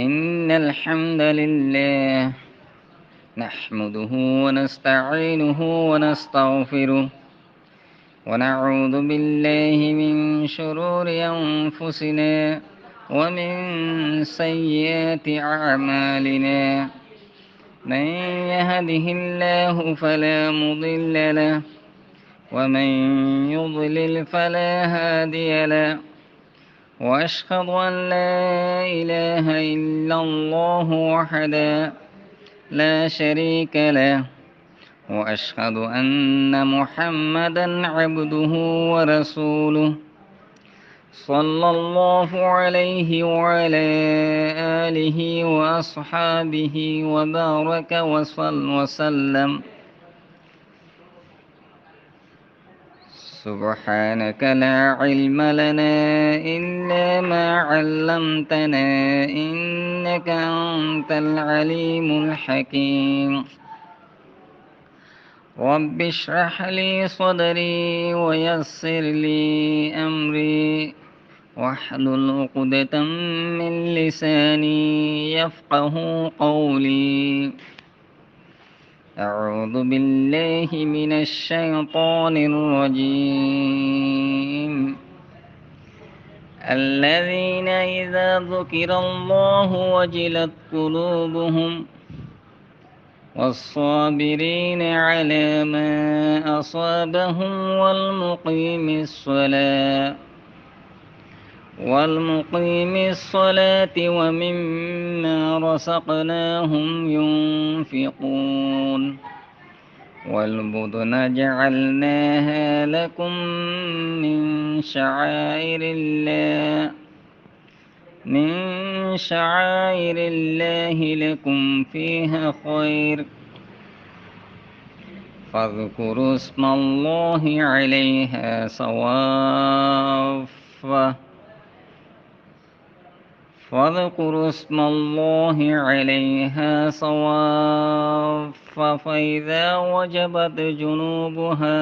إن الحمد لله نحمده ونستعينه ونستغفره ونعوذ بالله من شرور أنفسنا ومن سيئات أعمالنا. من يهده الله فلا مضل له ومن يضلل فلا هادي له، وأشهد أن لا إله إلا الله وحده لا شريك له، وأشهد أن محمدا عبده ورسوله صلى الله عليه وعلى آله وأصحابه وبارك وسلم. سبحانك لا علم لنا إلا ما علمتنا، إنك أنت العليم الحكيم. رب اشرح لي صدري ويسر لي أمري واحلل عقدة من لساني يفقه قولي. أعوذ بالله من الشيطان الرجيم. الذين إذا ذكر الله وجلت قلوبهم والصابرين على ما أصابهم والمقيم الصلاة ومما رزقناهم ينفقون. والبدن جعلناها لكم من شعائر الله لكم فيها خير، فاذكروا اسم الله عليها صواف، فإذا وجبت جنوبها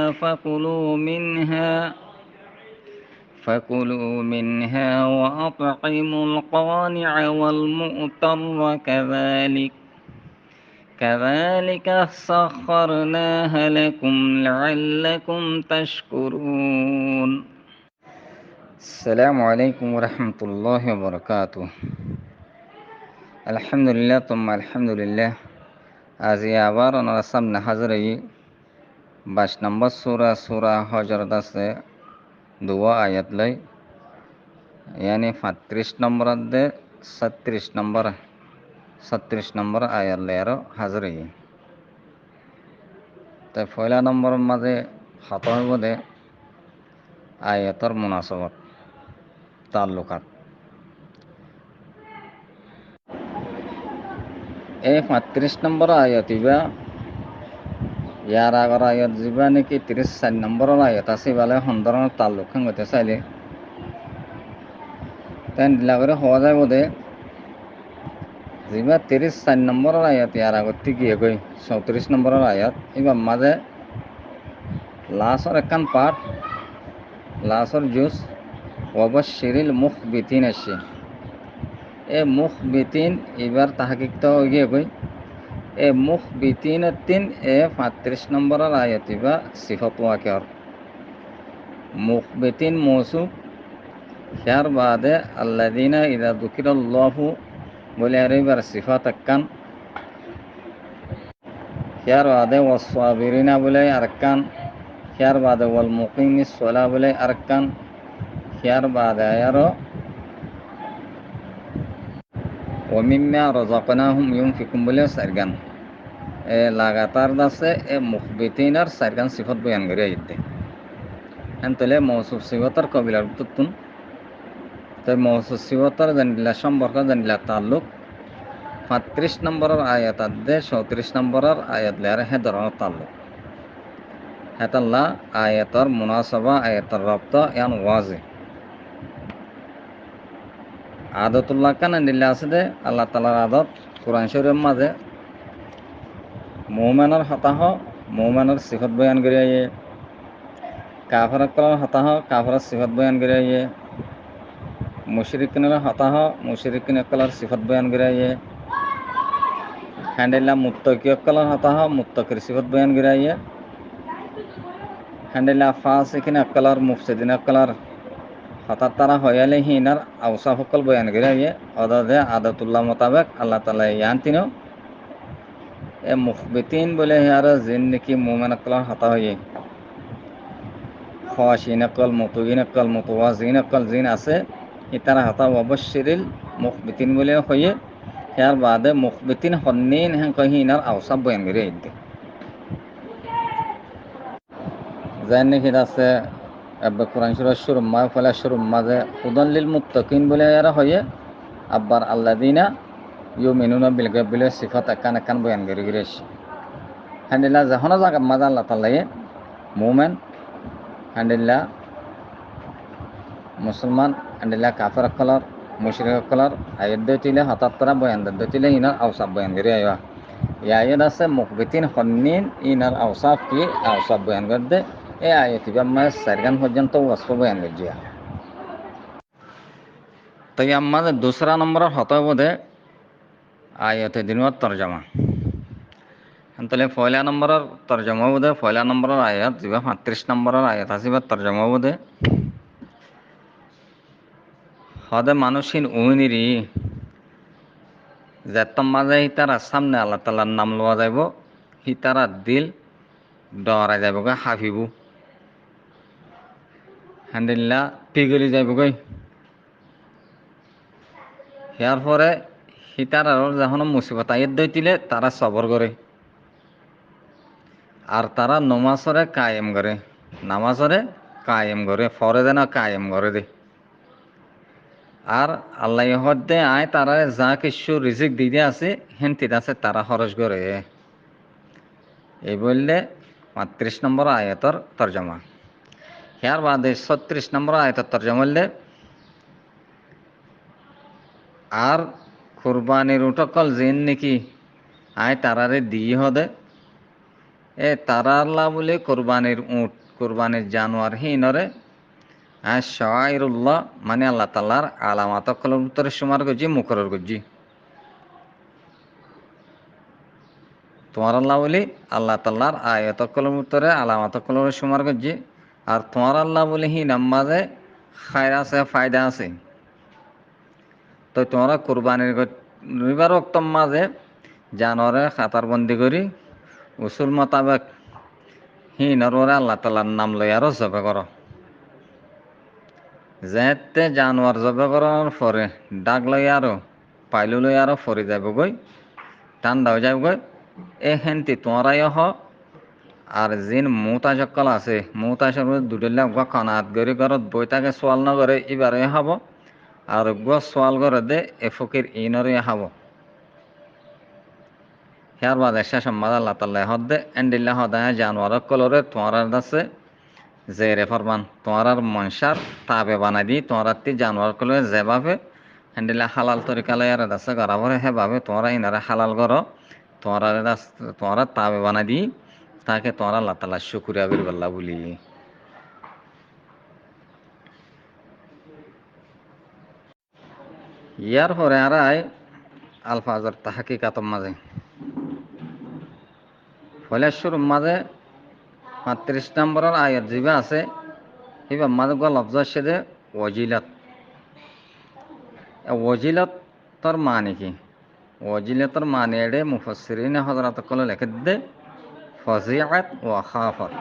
فكلوا منها وأطعموا القانع والمؤتر، كذلك سخرناها لكم لعلكم تشكرون. السلام عليكم ورحمة الله وبركاته. আলহামদুলিল্লাহ তুম্মা আলহামদুলিল্লাহ। আজি আবার ওনার সামনে হাজির হই 22 নম্বর সূরা হজরত আছে দুয়া আয়াত লই, यानी 35 নম্বর দে 36 নম্বর আয়াত লই আরো হাজির হই। তাই পয়লা নম্বরের মাঝে খতম হইব দে আয়াতর মুনাসাবাত তাল্লুকাত। এই 35 নম্বর আয়াত ইবা ইয়ার আগর আয়াত যা নাকি 34 নম্বরের আয়াত আছে বলে সন্দরণের তাল্লুক হতে চাইলে তাই দিলা করে হওয়া যায় বোধে যা 34 নম্বরের আয়াত ইয়ার আগত গিয়ে গই 34 নম্বরের আয়াত এবার মাঝে লাসর একখান পাঠ লাসর জুস ওয়াবাশশিরিল মুখবিতিন আছে। এ মুখবিতিন এবার তাহাকিকটা গিয়ে গই এ মুখবিতিনের তিন 35 নম্বরের আয়াত ইবা সিফত ওয়াকিয়ার মুখবিতিন মৌসুফ ইয়ার বাদে আল্লাযীনা ইযা যুকিরাল্লাহু বলে আর এবার সিফাত একখান, ইয়ার বাদে ওয়াসসাবিরিনা বলে আরেকখান, ইয়ার বাদে ওয়াল মুকিমিস সালা বলে আরেকখান, ইয়ার বাদে আরো ওয়া মিম্মা রাযাকনাহুম ইউনফিকুন বলে চারগান। এ লাগাতার দাসে এ মুখবিতিনার চারগান সিফত বয়ান করে আইতে এনতলে মৌসুফ সিফাতর কবিলার তুন। তাই মৌসুফ সিফাতর জানিলা সম্পর্ক জানিলা তাল্লুক 35 নম্বরের আয়াত দে 34 নম্বরের আয়াত লে আর হে ধরনের তাল্লুক হেতাল্লা আয়াতর মুনাসাবা আয়াতর রব্ত ইয়ান ওয়াজে আদতুল্লাহ কান নিল্লা আছে দে আল্লাহ তাআলার আদত কোরআন শরীফের মাঝে মুমিনের হতাহ মুমিনের সিফত বয়ান করে আইয়ে, কাফিরের হতাহ কাফিরের সিফত বয়ান করে আইয়ে, মুশরিকিনের হতাহ মুশরিকিন একলার সিফত বয়ান গিরাইয়ে হ্যান্ডেলা মুত্তকি একলার হতাহ মুত্তকির সিফত বয়ান গিরাইয়ে হ্যান্ডেলা ফাসিকিন একলার মুফসিদিন একলার হঠাৎ তারা হয়ালে হিনার আউসা সকল বয়ান গিরাইয়ে অদে আদতুল্লাহ মোতাবেক আল্লাহ তালা ইয়ান তিনো এ মুখবিতিন বলে হিয়ার জিন নাকি মোমেন একলার হতা হয়ে খাওয়াশিন একল মুতুইন একল মুতুওয়াজিন একল জিন আছে ইতারা হতা অবশ্যিরিল মুখবিতিন বলে হয়ে ইয়ার বাদে মুখবিতিন হন্নিন হেন কহিনার আওসাব বয়ান করে ইদ্দে যাই নাকি আছে আব্বা কোরআন শরীফ শুরুম্মা ফলা শুরুম্মা যে উদাল্লিল মুত্তাকিন বলে ইয়ারা হয়ে আব্বার আল্লাযিনা ইউমিনুনা বিল গায়ব বলে সিফাত একান একান বয়ান করে গিরেশ হান্দিল্লা যখন জায়গা মাযা আল্লাহ তাআলা মুমিন হান্দিল্লা মুসলমান হান্দিল্লা কাফির কলর মুশরিক কলর আয়াত দিলে হঠাৎ তারা বয়ান দিলে ইনার আওসাব বয়ান করে আয়া আয়াত আছে মুখবিতিন হন্নিন ইনার আওসাব কি আওসাব বয়ান করে এ আয়াত বাম্মা সারগান পর্যন্ত ওয়াসফ বয়ান করে তাই আমাদের দুসরা নম্বরের হতা বোধে আয়াতে দিনের তরজমা তাহলে পয়লা নম্বরের তরজমা বোধে পয়লা নম্বরের আয়াত যা 35 নম্বরের আয়াত আসিবার তরজমা বোধে হদে মানুষিন উইনিরি যেতম মাঝে হিতারা সামনে আল্লাহ তালার নাম লওয়া যাইব হিতারা দিল ডরাই যাব গা হাফিবু হান্দিল্লা পিগলি যাইব গই ইয়ার পরে হিতার যখন মুসিবত আয়াত দইতিলে তারা সবর করে আর তারা নমাজরে কায়েম করে নামাজরে কায়েম করে ফরে দেনা কায়েম করে দে আর আল্লাহ হদ্দে আয় তারা যা কিছু রিজিক দিতে আছে হেনতিত আছে তারা খরচ করে এই বললে 35 নম্বর আয়াতর তর্জমা ইয়ার বাদে 36 নম্বর আয়াতর তর্জমা বললে আর কুরবানির উটকল জিন নাকি আয় তারারে দিয়ে হদে এ তারাল্লা বলে কোরবানির উট কোরবানির জানোয়ার হিনরে হ্যাঁ শায়রুল্লাহ মানে আল্লাহ তাল্লার আলামাত কলম উত্তরে সুমার গজি মুখরের গজি তোমার আল্লাহ বলি আল্লাহ তাল্লার আয়ত কলম উত্তরে আলামাত কলমের সুমার গজি আর তোমার আল্লাহ বলি হি নাম্বাজে খায়র আছে ফায়দা আছে তো তোমরা কোরবানির রবিবার অক্তম মাঝে জানোয়ারে খাতার বন্দি করি উসুল মোতাবেক হি নররে আল্লাহ তাল্লার নাম লই আরো জবে করো যেতে জানোয়ার জবে করার পরে ডাক লই আরো পাইলু লই আরো ফরি যাব গই টান দাও যাব গই এ হেনতি তোমরাই হ আর যিন মুতাজকল আছে মুতাজর দুডেলা গা কানাত গরি ঘরত বই তাকে সোয়াল নগরে এবারে হব আর গো সোয়াল করে দে এ ফকির ইনরে হব হেয়ার বাদে শেষ মাদ আল্লাহ তাল্লাহ হদ্দে এন্ডিল্লা হদায় জানোয়ার কলরে তোমার আছে যে রে ফরমান তোমার মনসার তাবে বানাই দি তোমার জানোয়ার কলরে যেভাবে হ্যান্ডিল্লা হালাল তরিকালে আর আছে গড়াভরে হেভাবে তোমরা ইনারে হালাল করো তোমার তাবে বানাই দি তাকে তোমার আল্লাহ তাল্লাহ শুকুরিয়া বিরবাল্লাহ বলি ইয়ার পরে আর আলফাজর তাহাকিকাতম মাঝে ফলেশ্বর মাঝে 35 নম্বরের আয়াত জিবা আছে এবার মাঝে গো লফজ আসছে যে ওয়াজিলাত ওয়াজিলাত তোর মানে কি ওয়াজিলাতর মানে এড়ে মুফাসসিরিন হযরত কল লেখে দে ফাজিআত ওয়া খাফাত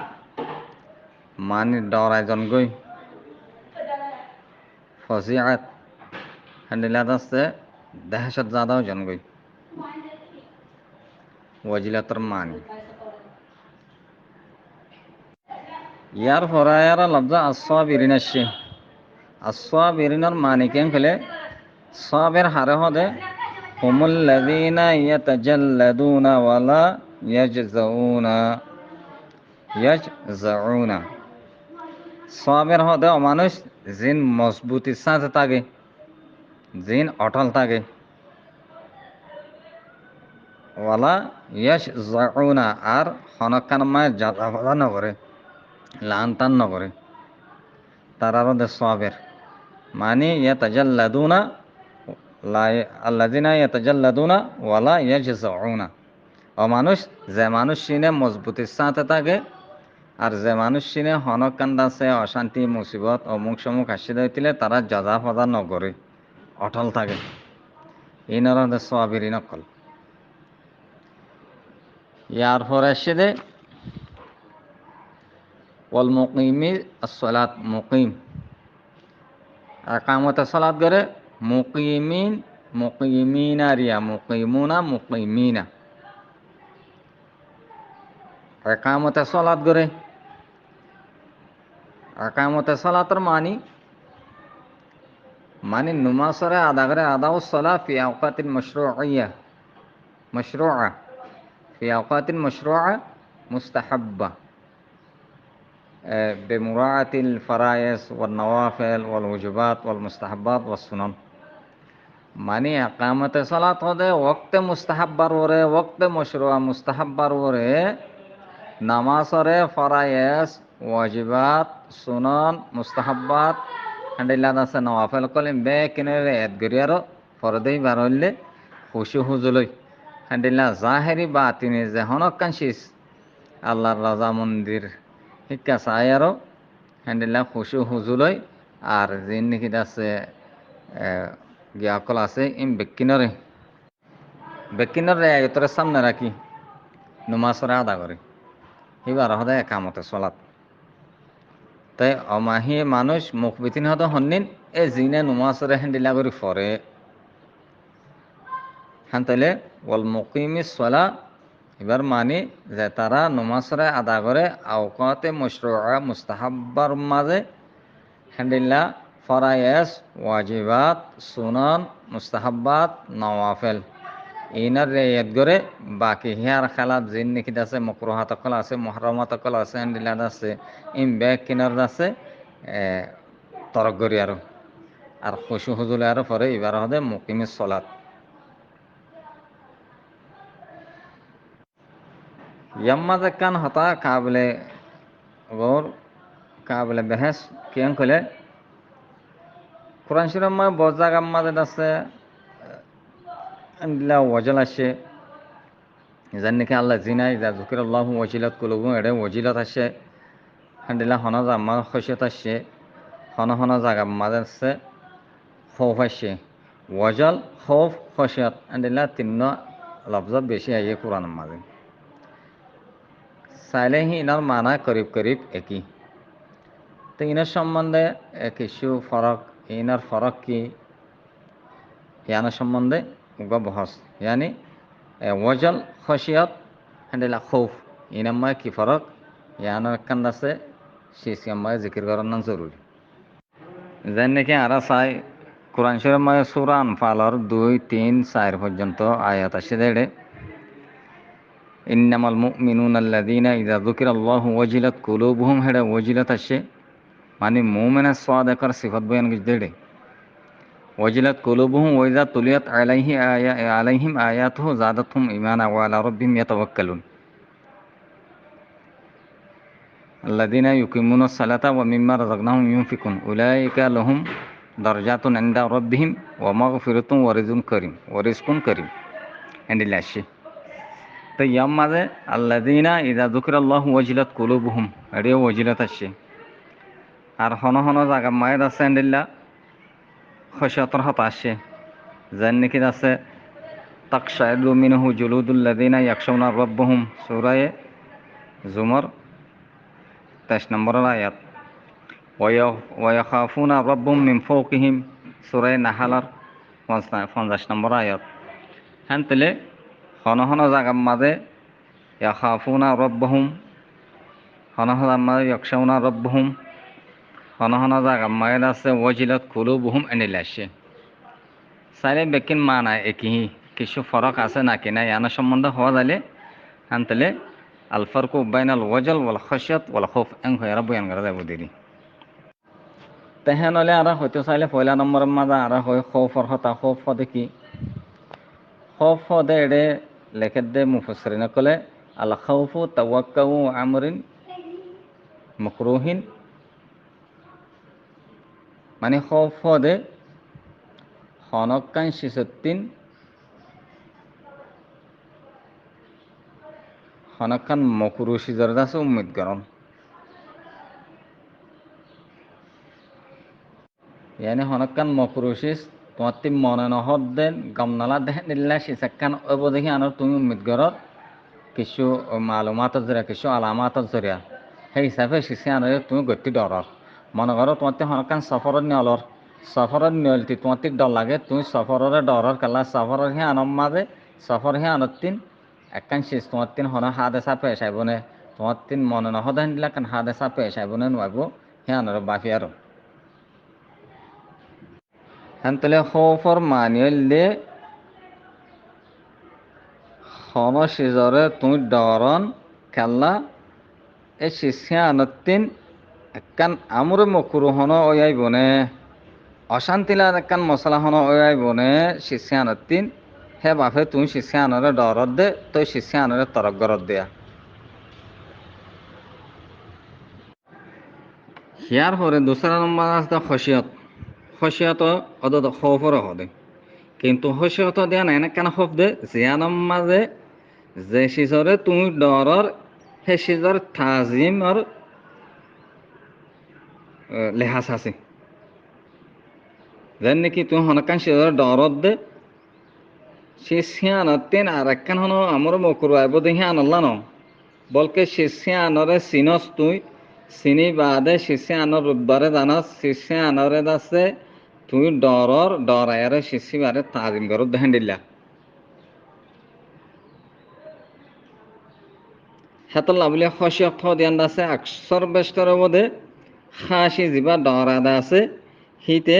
মানে ডরায় জন গই ফাজিআত হান্দিলাত আছে দহশত জাদাও জন গই ওয়াজিলাতর মানে ইয়ার ফরায়ার লফজ আসসাবিরিন আসছে আসসাবিরিনের মানে কেন ফেলে সাবের হারে হদে হুমুল্লাযীনা ইয়াতাজাল্লাদুনা ওয়ালা ইয়াজজাউনা সাবের হদে মানুষ জিন মজবুতির সাথে থাকে জিন অটল থাকে ওয়ালা ইয়াজজাউনা আর হনকান মায় জাদা নগরে লান টান নগরে তারার হদে সাবের মানে ইয়াতাজাল্লাদুনা লা আল্লাযিনা ইয়াতাজাল্লাদুনা ওয়ালা ইয়াজজাউনা। মানুষ যে মানুষ সিনে মজবুতির সাথে থাকে আর যে মানুষ সিনে হনক কান্দাছে অশান্তি মুসিবত অমুক সমুক হাসিদ হইলে তারা যজা ফজা নগরে অটল থাকে। ইনারা সোয়াবিরি নকল। ইয়ার পরে আসছে দে ওয়াল মুকিমি আসসালাত মুকিম একামতে সালাত করে মুকিমিন মুকিমিনা রিয়া মুকিমুনা মুকিমিনা একামতে সালাত করে একামতে সালাতের মানি নুমাসরে আদা করে আদাউ সালাত ফি আওকাতিন মাশরুইয়া مشروعة في أوقات مشروعة مستحبة بمراعاة الفرائض والنوافل والوجوبات والمستحبات والسنن মানে একামতে সালাত হদে ওয়াক্তে মুস্তাহাব্বার ওরে ওয়াক্তে মশরুআ মুস্তাহাব্বার ওরে নামাজরে ফরায়েজ ওয়াজিবাত সুনন মুস্তাহাব্বাত হান্ডিলাদ আছে নওয়াফেল কলিম বে কিনেরে এদগরিয়ারো ফরদেই বার হইলে খুশি হুজুলই হান্ডিল্লা জাহেরি বা তিনি যে হনকানশিস আল্লাহর রাজা মন্দির শিক্ষা চাই আৰু হান্ডিল্লা খুশি হুজুলই আর যিন নাকি আছে গিয়াকল আছে ইম বেকিনরে এতরে সামনে রাখি নুমাসরে আদা করে এবার হদে একামতে চলাত তাই অমাহি মানুষ মুখবিতিন হতে হন্নিন এ জিনে নুমাসরে হান্ডিল্লা করে ফরে হান্তাইলে ওয়াল মুকিমি সলা এবার মানি যে তারা নমাজরে আদা করে আওকাতে মশরুআ মুস্তাহাব্বার মাঝে হান্ডিল্লা ফরায়েজ ওয়াজিবাত সুনান মুস্তাহাব্বাত নওয়াফেল ইনার রেয়াত করে বাকি হিয়ার খেলাত জিন নিখিত আছে মকরুহাত কল আছে মুহরমাত কল আছে হান্ডিল্লাত আছে ইম ব্যাগ কিনার আছে তরক করি আর খুশু হুজুলে আরো পরে এবার হবে মুকিমি সলাত यम्मा जक्कान हता काबले गौर काबले बहस कियं कले कुरान शरीफ में बहुत जगह मादे दसे अंदिला वजल आशे जन्ने के अल्लाह जिना इजा ज़ुकिर अल्लाह वजिलत कुलुबुम एडे वजिलत आशे अंदिला हना जाम्मा खशियत आशे हना जगह मादे दसे खौफ आशे वजल खौफ खशियत अंदिला तिन्नो लफ्ज़ बेशी आये कुरान मादे চাইলে হি ইনার মানা করিব করিব একই তো ইনার সম্বন্ধে কিছু ফরক ইনার ফরক কি ইয়ানার সম্বন্ধে বহস ইয়ানি ওয়াজল খসিয়ত হ্যান্ডেলা খৌফ ইনাম্মায় কি ফরক ইয়ানার কান্দাছে শিসিয়াম্মায় জিকির করার না জরুরি যেন নাকি আরা চাই কোরআন শরীফ মায় সূরা আনফালর 2, 3, 4 পর্যন্ত আয়াত আছে দেড়ে ইন্নামাল মুমিনুনা আল্লাযীনা ইযা যুকিরাল্লাহু ওয়াজিলাত কুলুবুহুম হেডা ওয়াজিলাত আসে মানে মুমিনের সাদিকার সিফাত বয়ান গিদেড়ে ওয়াজিলাত কুলুবুহুম ওয়া ইযা তুলিয়াত আলাইহিম আয়াতুহু যাদাতহুম ঈমানা ওয়া আলা রাব্বিহিম ইয়াতাওয়াক্কালুন আল্লাযীনা ইউকিমুনাস সালাতা ওয়া মিম্মা রাযাকনাহুম ইউনফিকুন উলাইকা লাহুম দারাজাতুন ইনদা রাব্বিহিম ওয়া মাগফিরাতুন ওয়া রিজকুন কারীম এন্ডিলাশি তো ইয়াম মাঝে আল্লাযীনা ইযা যুকিরাল্লাহু ওয়াজিলাত কুলুবুহুম এডিও ওয়াজিলাত আসে আর হন জায়গা মায়ের আছে আন্দিল্লা খশিয়াতর হত আসে যেন নাকি আছে তাকশাইরু মিনহু জুলুদুল্লাযীনা ইয়াখশাউনা রাব্বাহুম সূরা জুমর 23 নম্বর আয়াত ওয়া ইয়াখাফুনা রাব্বাহুম মিন ফাওকিহিম সূরা নাহলার 50 নম্বর আয়াত হানতলে হন জায়গা মাঝে ইয়াখাফুনা রাব্বাহুম হন মাঝে ইয়াখশাউনা রাব্বাহুম হন জায়গা মায়ের আছে ওয়াজিলাত কুলুবুহুম এনিলাশে সাইলে বেকিন মানা একই কিছু ফরক আছে নাকি না ইয়ানা সম্বন্ধে হওয়া যাইলে আনতলে আল ফারকু বাইনাল ওয়াজল ওয়াল খাশিয়াত ওয়াল খৌফ এং হয়ারা বয়ান করা যাবে দেরি তেহেন হলে আর হয়তো চাইলে পয়লা নম্বরের মাঝে আর হয় খৌফর হতা খৌফ হদে কি খৌফ হদে এডে লেখের দে মুফাসসিরিনে কলে আল খাউফু তাওয়াক্কাউ আমরিন মাকরুহিন মানে খৌফদে হনকান শিশত্তিন হনকান মকুরু সিজর দাসে উম্মিদ গরম ইয়ানি হনকান মকুরুশিস তোমার তিন মনে নহর দেন গমনালা দেখেন দিল্লা শিসাক্কান অব দেখি আনর তুমি উম্মিদ গরত কিছু মালুমাত জরিয়া কিছু আলামাত জরিয়া সেই হিসাবে শিশি আনরে তুমি গতি ডরর মনে করো তোমার হনকান সফরত নিয়লর সফরত নিয়লতি তোমার ডর লাগে তুমি সফররে ডরর কালা সফরের হি আনম মাঝে সফর হি আনতিন একখান শিস তোমার হন হাদেসা পেশ আইবনে তোমার মনে নহদেন দিলা কান হাদেসা পেশ আইবনে নোয়াইব হি আনর বাফি আরো হ্যাঁ তাহলে খৌফর মানি হইলে হন সিজরে তুই ডরন খেললা এই শিষ্যা আনতিন একখান আমরে মকুরু হন ওয়াই বনে অশান্তিলা একখান মশলা হন ওয়াই বনে শিষ্যা আনতিন হে বাপে তুই শিষ্যা আনরে ডরত দে তুই শিষ্যা আনরে তরক গরত দেয়া হিয়ার পরে দুসরা নম্বর আছে খসিয়ত খসিয়ত অদ খৌফর হদে কিন্তু খসিয়ত দেয়া নাই না কেন খোফ দে জিয়ানম মাঝে যে সিজরে তুমি ডরর হে সিজর তাজিম আর লেহাজ আছে যেন নাকি তুমি হনকান সিজর ডরত দে সে সিয়ানতেন আর একখান হন আমার মকুর আইব দেখি আনল্লা ন বলকে সে সিয়ানরে সিনস তুই চিনি বাদে শিষ্যে আনর রুদবারে জানাস শিষ্যে আনরে দাসে তুই ডরর ডরায়ারে শিষ্যি বারে তাজিম করত দেখেন দিল্লা হেতল্লা বলে খসিয়ত দিয়ান আছে আকসর বেস্তরের মধ্যে খাসি যিবা ডরাদা আছে হিতে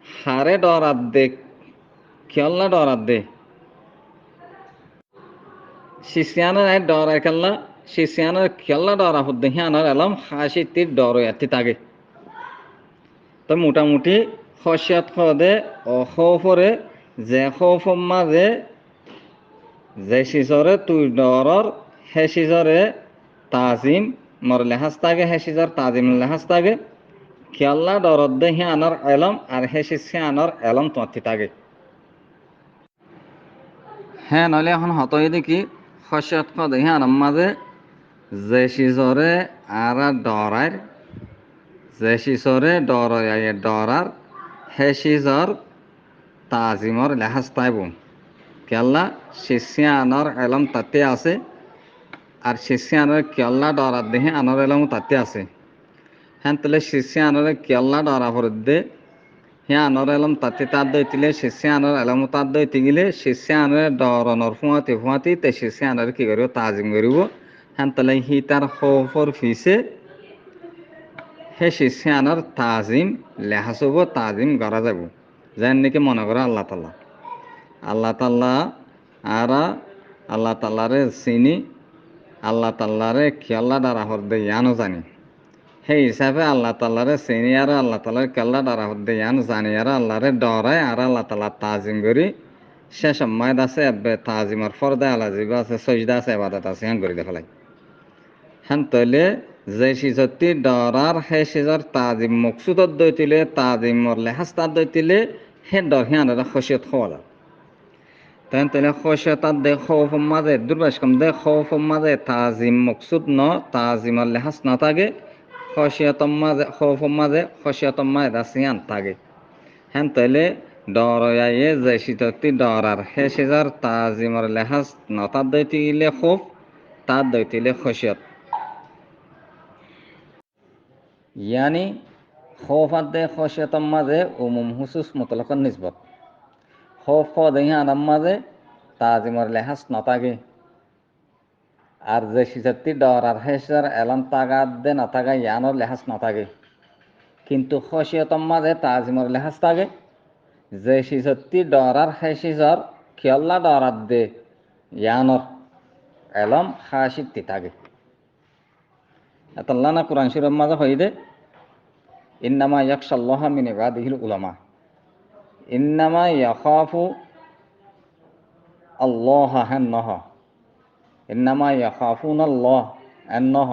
হারে ডরাত দে খেলনা ডরাত দে শিষ্যানের আই ডরাই খেলনা শিষ্যানের খেলনা ডরা হদ্দে হিয়ানোর এলাম খাসি তীর ডর এতি তাগে তো মোটামুটি খসিয়ত খদে অখৌফরে যে খৌফর মাঝে যে সিজরে তুই ডরর হে সিজরে তাজিম মর লেহাজ থাকে হে সিজর তাজিম লেহাজ থাকে খেয়াল্লা ডরত দে হি আনর এলম আর হে শিষ্যে আনর এলম তোমার থাকে হ্যাঁ নইলে এখন হতই দেখি খসিয়ত খদে হি আনম মাঝে যে সিজরে আর ডরার যে সিজরে ডরাই ডরার হে সিজর তাজিমর লেহাজ তাইব কেল্লা শিষ্যে আনর এলম তাতে আছে আর শিষ্যে আনর কেল্লা ডরার দেহে আনর এলম তাতে আছে হ্যাঁ তাহলে শিষ্যে আনরে কেল্লা ডরা দে হ্যাঁ আনর এলম তাতে তার দইতিলে শিষ্যে আনর এলম তার দইতে গেলে শিষ্যে আনরে ডরনর ফুঁয়াতি ফুঁয়াতি তে শিষ্যে আনর কি করিব তাজিম করিব হ্যাঁ তাহলে হি তার খৌফর ফিসে হে শিষ্যে আনর তাজিম লেহাজ হব তাজিম করা যাব যেন নাকি মনে করে আল্লাহ তাল্লাহ আল্লাহ তাল্লাহ আর আল্লাহ তাল্লারে চিনি আল্লাহ তাল্লারে খেয়াল্লা দ্বারা হরদে ইয়ানো জানি সেই হিসাবে আল্লাহ তাল্লারে চিনি আর আল্লাহ তাল্লার খেয়াল্লা দ্বারা হরদে ইয়ান জানি আর আল্লাহরে ডরায় আর আল্লাহ তাল্লাহ তাজিম করি সে সময় আছে এবে তাজিমর ফরদে আল্লাহ যিবা আছে সজদা আছে এবাদত আছে হ্যান করি দেখালাই হ্যান তৈলে যে সিজতি ডরার সেই সিজর তাজিম মকসুদত দৈতিলে তাজিমর লেহাজ তার দৈতিলে হে ডর হিয়ান খসিয়ত খোয়ালা তাই তাহলে খসিয়তার দে খৌফর মাঝে দুর্বাসকম দে খৌফর মাঝে তাজিম মকসুদ ন তাজিমর লেহাজ না থাকে খসিয়তর মাঝে খৌফর মাঝে খসিয়তর মাঝে দাসিয়ান থাকে হ্যাঁ তাইলে ডরাইয়ে যে শীতটি ডরার হে সিজার তাজিমর লেহাজ ন তার দৈতি গিলে খৌফ তার দৈতিলে খসিয়ত ইয়ানি খৌফার দে খসিয়তর মাঝে উমুম হুসুস মুতলাকর নিসবত খৌফ দেহি আনার মাঝে তাজিমর লেহাজ নতাগে আর যে সিজারটি ডর আর হেসার এলাম তাগাদ দে নথাকা ইয়ানোর লেহাজ নথাগে কিন্তু খসিয়তর মাঝে তাজিমর লেহাজ থাকে যে সিজরটি ডর আর হে সিজর খেয়াল্লা ডরার দে ইয়ানোর এলম খাসিতি থাকে এতল্লা না কোরআন শরীফের মাঝে হই দে ইন্নামা ইয়াকশাল্লাহা মিন ইবাদিহিল উলামা ইন্নামা ইয়াখাফু আল্লাহ হেন্নহ ইন্নামা ইয়াখাফুন আল্লাহ এন্নহ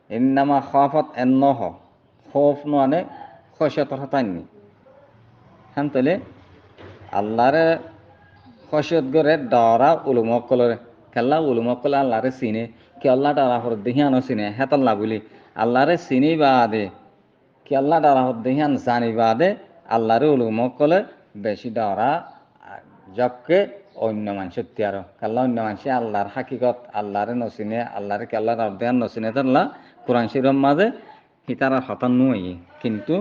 ইন্নামা খাফত এন্নহ খৌফ নানে খসিয়তর হতাননি হ্যাঁ তাহলে আল্লাহরে খসিয়ত করে ডরা উলুমকলরে খেলা উলুমকলে আল্লাহরে চিনে কি আল্লাহ ডরা হর দেহিয়ানো চিনে হেতাল্লা বলি আল্লাহরে চিনি বাদে কি আল্লাহ ডরা হর দেহিয়ান জানি বাদে আল্লাহরে উলুমকলে বেশি ডরা যককে অন্য মানুষের তিয়ার কাল্লা অন্য মানুষে আল্লাহর হাকিকত আল্লাহরে নচিনে আল্লাহরে কেল্লা দেয়ান নচিনে তাল্লা কোরআন শিরম মাঝে হিতারা হতান নই কিন্তু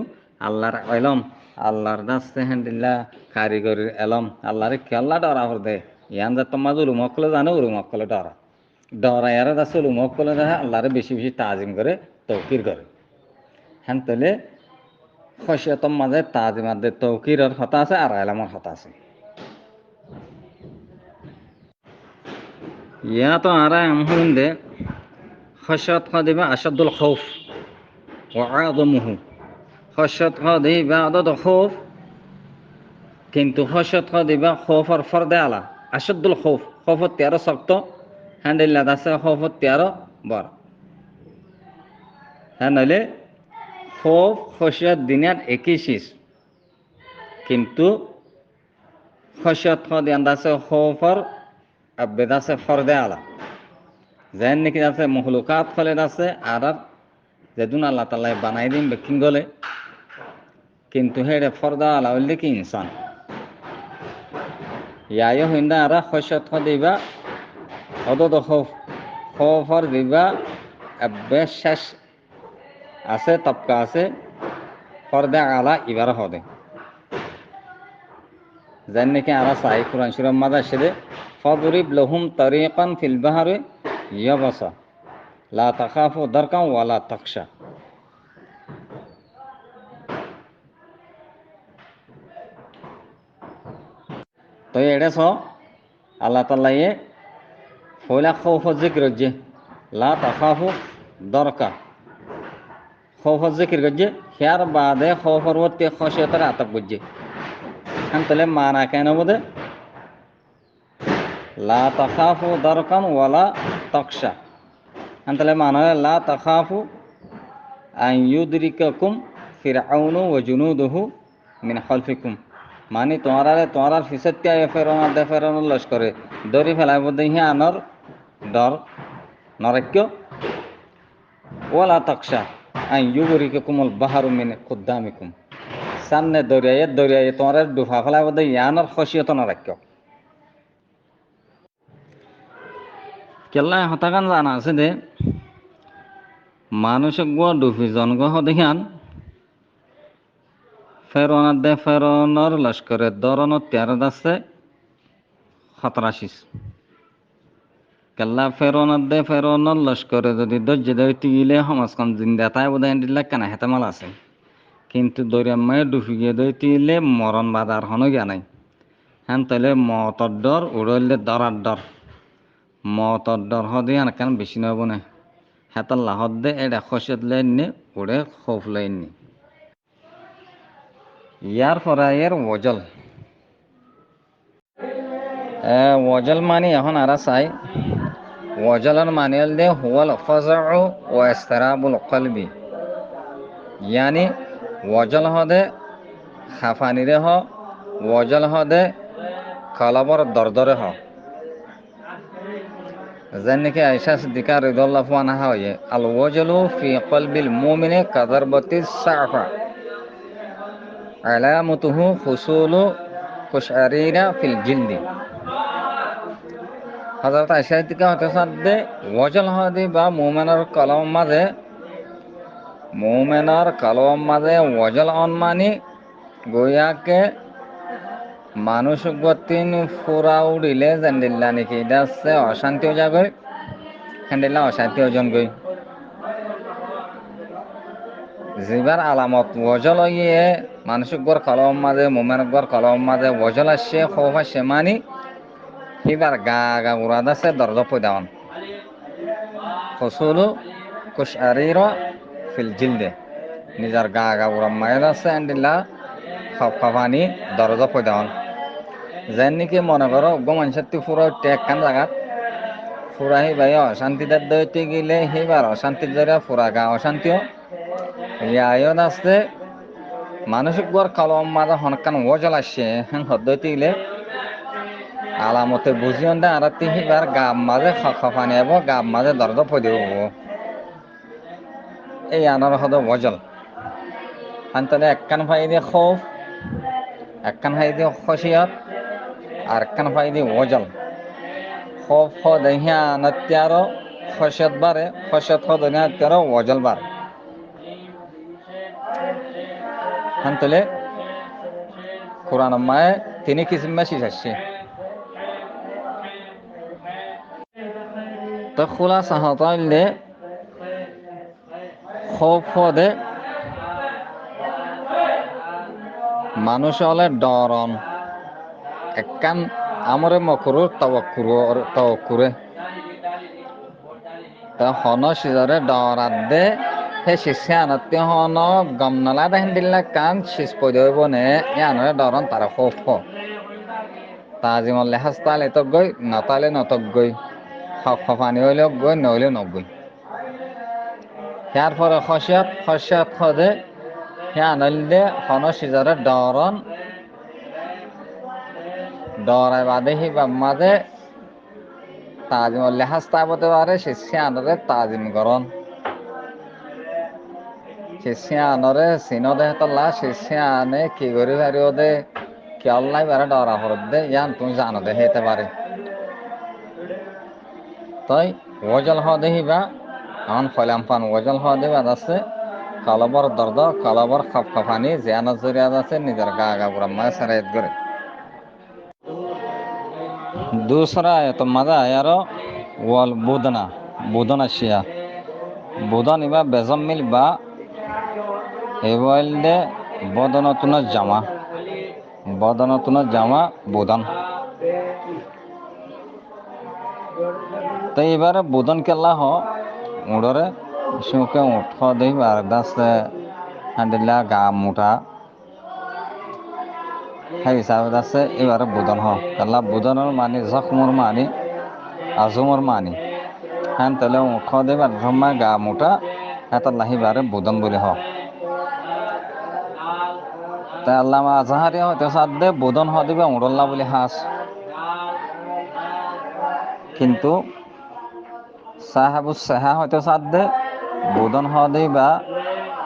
আল্লাহর এলম আল্লাহর দাস্তে হ্যান্ডিল্লা কারিগরির এলম আল্লাহরে কেল্লা ডরা হর দে ইয়ান যা তোমার উলুমকলে জানে উলুমকলে ডরা ডরা ইয়ারে দাসে উলুমকলে দেখা আল্লাহরে বেশি বেশি তাজিম করে তৌকির করে হ্যাঁ তাহলে খসিয়তম মাঝে তাজিমাদের তৌকিরের হতা আছে আর এলামর হতা আছে ইয়া তো আর এমন দে খসিয়ত দিবা আসাদুল খৌফ ওয়াদমুহু খসিয়ত দিবা আদদ খৌফ কিন্তু খসিয়ত দিবা খৌফর ফরদে আলা আসাদুল খৌফ খৌফত 13 শক্ত হ্যান্ডিল্লা দাসে খৌফত 13 বর হ্যাঁ নইলে খৌফ খসিয়ত দিনার একই শীষ কিন্তু খসিয়ত দিয়ান দাসে খৌফর আবেদাসে ফরদে আলা যেন নাকি আছে মহলুকাত ফলে আছে আর যেদিন আল্লাহ তাল্লাহ বানাই দিন বেকিং গলে কিন্তু হেডে ফর্দা আলা হইলে কি ইনসান ইয়ায়ও হইন্দা আর খসত দিবা অদদ খফর দিবা শেষ আছে তপকা আছে ফর্দা আলা ইবার হদে যেন নাকি আর চাই কোরআন শিরম মাদা সেদে ফদরিব লহুম তরিকান ফিল বাহারে ইয়াবাসা লা তাখাফু দারকান ওয়ালা তাকশা তো এটা আল্লাহ তাল্লাহ ফয়লা খৌফ জিক্র যে লা তাখাফু দরকা খৌফ জিক্র গজ্জে হেয়ার বাদে খৌফর ওতে খসিয়তের আতক গজ্জে হ্যাঁ তাহলে মানা কেন বোধে লা তাখাফু দরকান ওয়ালা তাকশা হ্যাঁ তাহলে মানা লা তাখাফু আন ইউদরিকাকুম ফিরআউনু ওয়া জুনুদুহু মিন খালফিকুম মানে তোমার ফিসেতিয়া ফেরোনার দে ফেরোনার লস্করে দড়ি ফেলাইব দেখি আনর ডর নরক্য ওলা তকসা আই ইউগরিকে কুমল বাহারু মিনে খুদ্দামিকুম সামনে দরিয়ায় তোমার ডুফা ফেলাইব দেখি আনর খসিয়ত নরক্য কেল্লা হতাগান জানা আছে দে মানুষক গোয়া ডুফি জনগহ দেখিয়ান ফেরোনার দে ফেরোনর লস্করের দরনত তেরদ আছে 87 কেল্লা ফেরোনার দে ফেরোনর লস্করে যদি ধৈর্য ধরতে গেলে সমাজখন জিন্দা তাই বোধ দিল্লা কেনা হেতামাল আছে কিন্তু দরিয়ার মায়ে ডুফি গিয়ে ধরতে গেলে মরণ বাধার হনো গিয়া নাই হ্যাঁ তাহলে মতর ডর উড়লে ডরার ডর মতর ডর হদে কেন বেশি নব না হেতার লাহত দে এটা খসিয়ত লাইননি উড়ে খৌফ লাইননি ইয়ার পরে এর ওজল মানে এখন আর চাই ওজলের মানে দে হুয়াল ফাজাউ ওয়া ইসতিরাবুল কলবি ইয়ানি ওজল হদে খাফানিরে ওজল হদে কলবর দরদরে যেন নাকি আয়েশা সিদ্দিকা রাদিয়াল্লাহু আনহা হয় আল ওয়াজলু ফি কলবিল মুমিনি কাদারবাতিস সাফা আলামতুহু হুসুলু কুশআরিরা ফিল জিলদি হযরত আয়েশা সিদ্দিকা হতে সাদে ওয়াজল হদে বা মুমিনার কলম মাঝে ওয়াজল অন মানি গোয়াকে মানুষ গতিন ফুরা উড়িলে জানিল্লা নাকি এটা হচ্ছে অশান্তিও যাগই হ্যান্ডিল্লা অশান্তি ওজন গই যেবার আলামত ওজল ইয়ে মানুষ গর কলম মাঝে মোমেন গর কলম মাঝে ওজল আসছে খৌফ আসছে মানি এবার গা উড়াদ আছে দরদ পয়দাওয়ান ফসুলু কুশআরির ফিল জিলদে নিজের গা উড়াম মায়ের আছে হ্যান্ডিল্লা খপানি দরদ পয়দাওয়ান যেন নাকি মনে করো মানুষের পুরো টেক খান জায়গাত ফুরা হি ভাই অশান্তিদার দইতে গেলে সেইবার অশান্তির জরা ফুরা গা অশান্তিও ইয়ায়ন আছে মানসিক গড় কলম মাঝে হনকান ওজল আসছে হ্যাঁ হদ্দতিলে আলামতে বুঝিয়ন দে আর তিহিবার গাব মাঝে খফানি হব গাব মাঝে দর্দ ফদি হব এই আনার হদ ওজল হান্তলে একখান ফাই দিয়ে খৌফ একখান ফাই দিয়ে খসিয়ত আর একখান ফাই দিয়ে ওজল খৌফ হদহিয়া আনাত্যারো খসিয়ত বারে খসিয়ত হদহিয়া আত্যারো ওজল বারে হান্তলে কোরআন মায়ে তিনি কিসিম মেসেজ আসছে তো খোলা সাহতাইলে খৌফ হদে মানুষ হলে ডরন একখান আমরে মকরুর তওকুরে তা হন সিজরে ডরাত দে হে শিষ্যা আনতে হন গমনলা দেন দিল্লা কান শিস পদইব নে ইয়ানরে ডরন তারা খৌফ তাজিমল লেহাজ তালে তো গই নতালে নতক গই খফানি হইলেও গই নইলে নগই ইয়ার পরে খসিয়ত খদে ইয়ানল দে হন সিজরে ডরন ডরাই বাদে হি বাম্মাদে তাজিমল লেহাজ তাবতে পারে শিষ্যা আনরে তাজিম গরন শিষ্যা আনরে চিনো দে তল্লা শিষ্যা আনে কি করি পারিও দে কি আল্লাহ বারে ডরা হরদ দে ইয়ান তুমি জানো দে হেতে পারে তাই ওজল হ দেহিবা আমার ফলাম ফান ওজল হ দেবা আছে কালবর দর্দ কালবর খফখফানি জিয়ানত জরিয়াত আছে নিজের গা গা পুরা মায় সারাইত করে दूसरा है तो मजा आया रो वल बुदना शिया बुदन इबा बेजमिल बा এওয়াইলদে বদনতুন জামা বুদন তো এবারে বুদন কেলা হ উড়রে সুকে উঠ দেই আর দাসে হান্ডিলা গা মুঠা সেই হিসাবে দাসে এবারে বুদন হ কেলা বুদনের মানি জখমর মানি আজমর মানি হ্যাঁ তাহলে উঠ দেবার ধর্মায় গা মুঠা এত লাহিবারে বুদন বলে হ তা আল্লামা আজহারি হয়তো সাদে বুদন হ দিবে উড়ল্লা বলে হাস কিন্তু সাহেবুস সাহা হয়তো সাদে বুদন হ দিবা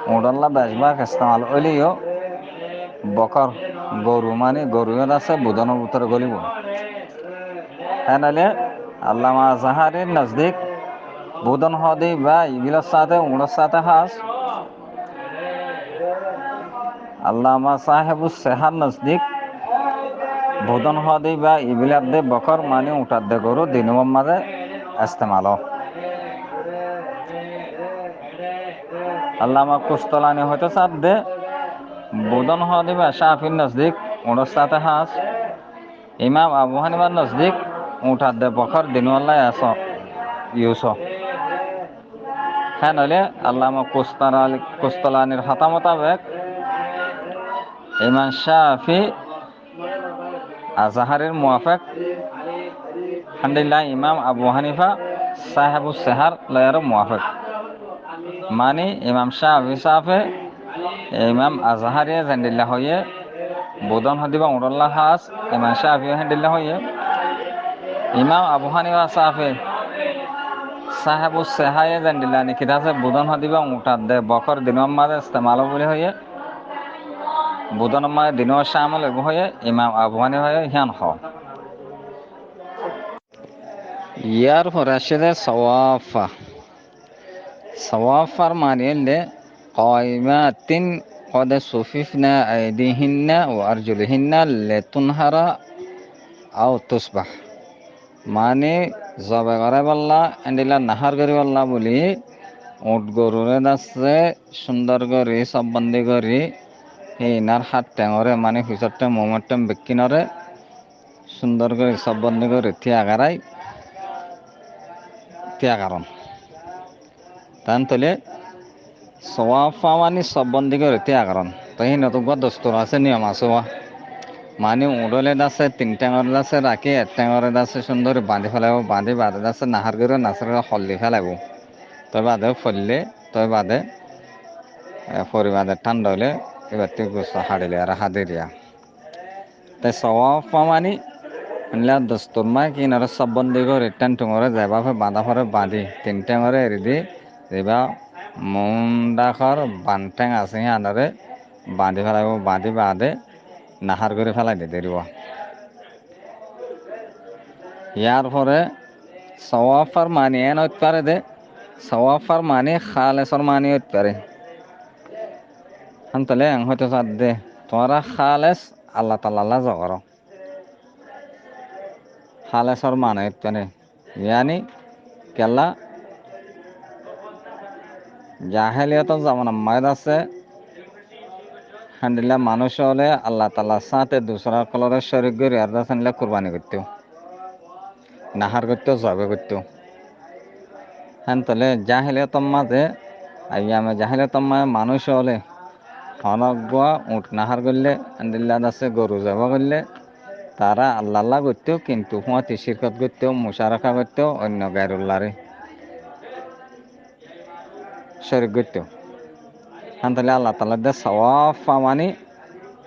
উড়ল্লা বেশবাক ইস্তেমাল হইলেও বকর গরু মানে গরুয়ের আছে বুদনের ভিতরে গলিব হ্যাঁ নাহলে আল্লামা আজহারির নজদিক বুদন হ দিবা ইগিলার সাথে উড়োর সাথে হাস আল্লামা সাহেবুস সাহার নজদিক বুদন হ দিবা ইবিলার দে বকর মানে উঠার দে গরু দিনম মাঝে ইস্তেমাল আল্লামা কুস্তলানি হয়তো সাদ দে বুদন হ দিবা শাফির নজদিক উড়োর সাথে হাস ইমাম আবু হানিফার নজদিক উঠার দে বকর দিনওয়াল্লাহ আস ইউস হ্যাঁ নইলে আল্লামা কুস্তলানির হাতা মোতাবেক ইমাম শাফি আজহারের মুয়াফেক হামদুলিল্লাহ ইমাম আবু হানিফা সাহেবুস সাহার লয়ার মুয়াফেক মানে ইমাম শাফি সাফে ইমাম আজহারিয়া জান্দিল্লাহ হয়ে বুদন হদিবা উড়ল্লাহ হাস ইমাম শাফি হান্দিল্লাহ হয়ে ইমাম আবু হানিফা সাফে সাহেবুস সাহায়ে জান্দিল্লাহ নিকিতাছে বুদন হদিবা উঠার দে বকর দিনম মাঝে ইস্তেমাল বলে হয়ে বুদন মাঝে দিন শামল হয়ে ইমাম আবু হানিফা হয়ে হিয়ান হ ইয়ার পরে আসে সওয়াফার মানে কয়মাতিন قد صففنا أيديهن وأرجلهن لتنهر أو تصبح মানে জবে করে বললা এন্ডিলা নাহার করি বললা বলি উট গরুরে দাসে সুন্দর করি সব বন্দি করি ইনার হাত টেঙরে মানে হুইসরটে মোমেন্টাম বেকিনরে সুন্দর করে সব বন্দি করে ত্যাগারণ তান তলে সোয়াফা মানে সব বন্দি করে ত্যাগারণ তাই নতুন দস্তুর আছে নিয়ম আছে মানে উড়লে দাসে তিন টেঙর দাসে রাখি এক টেঙরে দাসে সুন্দর বাঁধি ফেলাব বাঁধি বাদে দাসে নাহার করে নাচের হল্দি ফেলাব তই বাদে ফললে তই বাদে পরিবাদে ঠান্ডা হলে এবার তুই গুসা হাড়িলে আর হাদিরিয়া তাই সওয়াব পামানি লা দস্তুর মা কি নর সব বন্দি করে টান টুঙরে যাবা ফে বাঁধা ফরে বাঁধি তিনটেঙরে এরি দি এবা মুন্ডাখর বানটেং আছে আনরে বাঁধি ফেলাইব বাঁধি বাঁধে নাহার করে ফেলাই দি দেরিব ইয়ার পরে সওয়াফার মানি এন হইতে পারে দে সওয়াফার মানি খালেসর মানি হইতে পারে তাহলে হয়তো চার দে তোমরা খালেস আল্লাহ তাল্লাহ জগর খালেসর মানে হইতে পারে ইয়ানি কেলা জাহেলিয়ত যেমন মায়ের আছে হান্ডিলা মানুষ হলে আল্লাহ তাল্লাহ সাথে দুসরা কলরের শরীর গড়ি আর দাসানিলা কুরবানি করতেও নাহার করতেও জবে করতেও হ্যাঁ তাহলে জাহেলিয়ত মাঝে আইয়ামে জাহেলিয়ত মায়ে মানুষ হলে অনগুয়া উঠ নাহার করলে হান্ডিল্লা আছে গরু যাব করলে তারা আল্লাহ করতেও কিন্তু হুঁয়াতি শিরকত করতেও মুশারাকা করতেও অন্য গায়রুল্লাহরে শরীর করতেও হ্যাঁ তাহলে আল্লাহ তাল্লাহ দে সওয়াব পামানি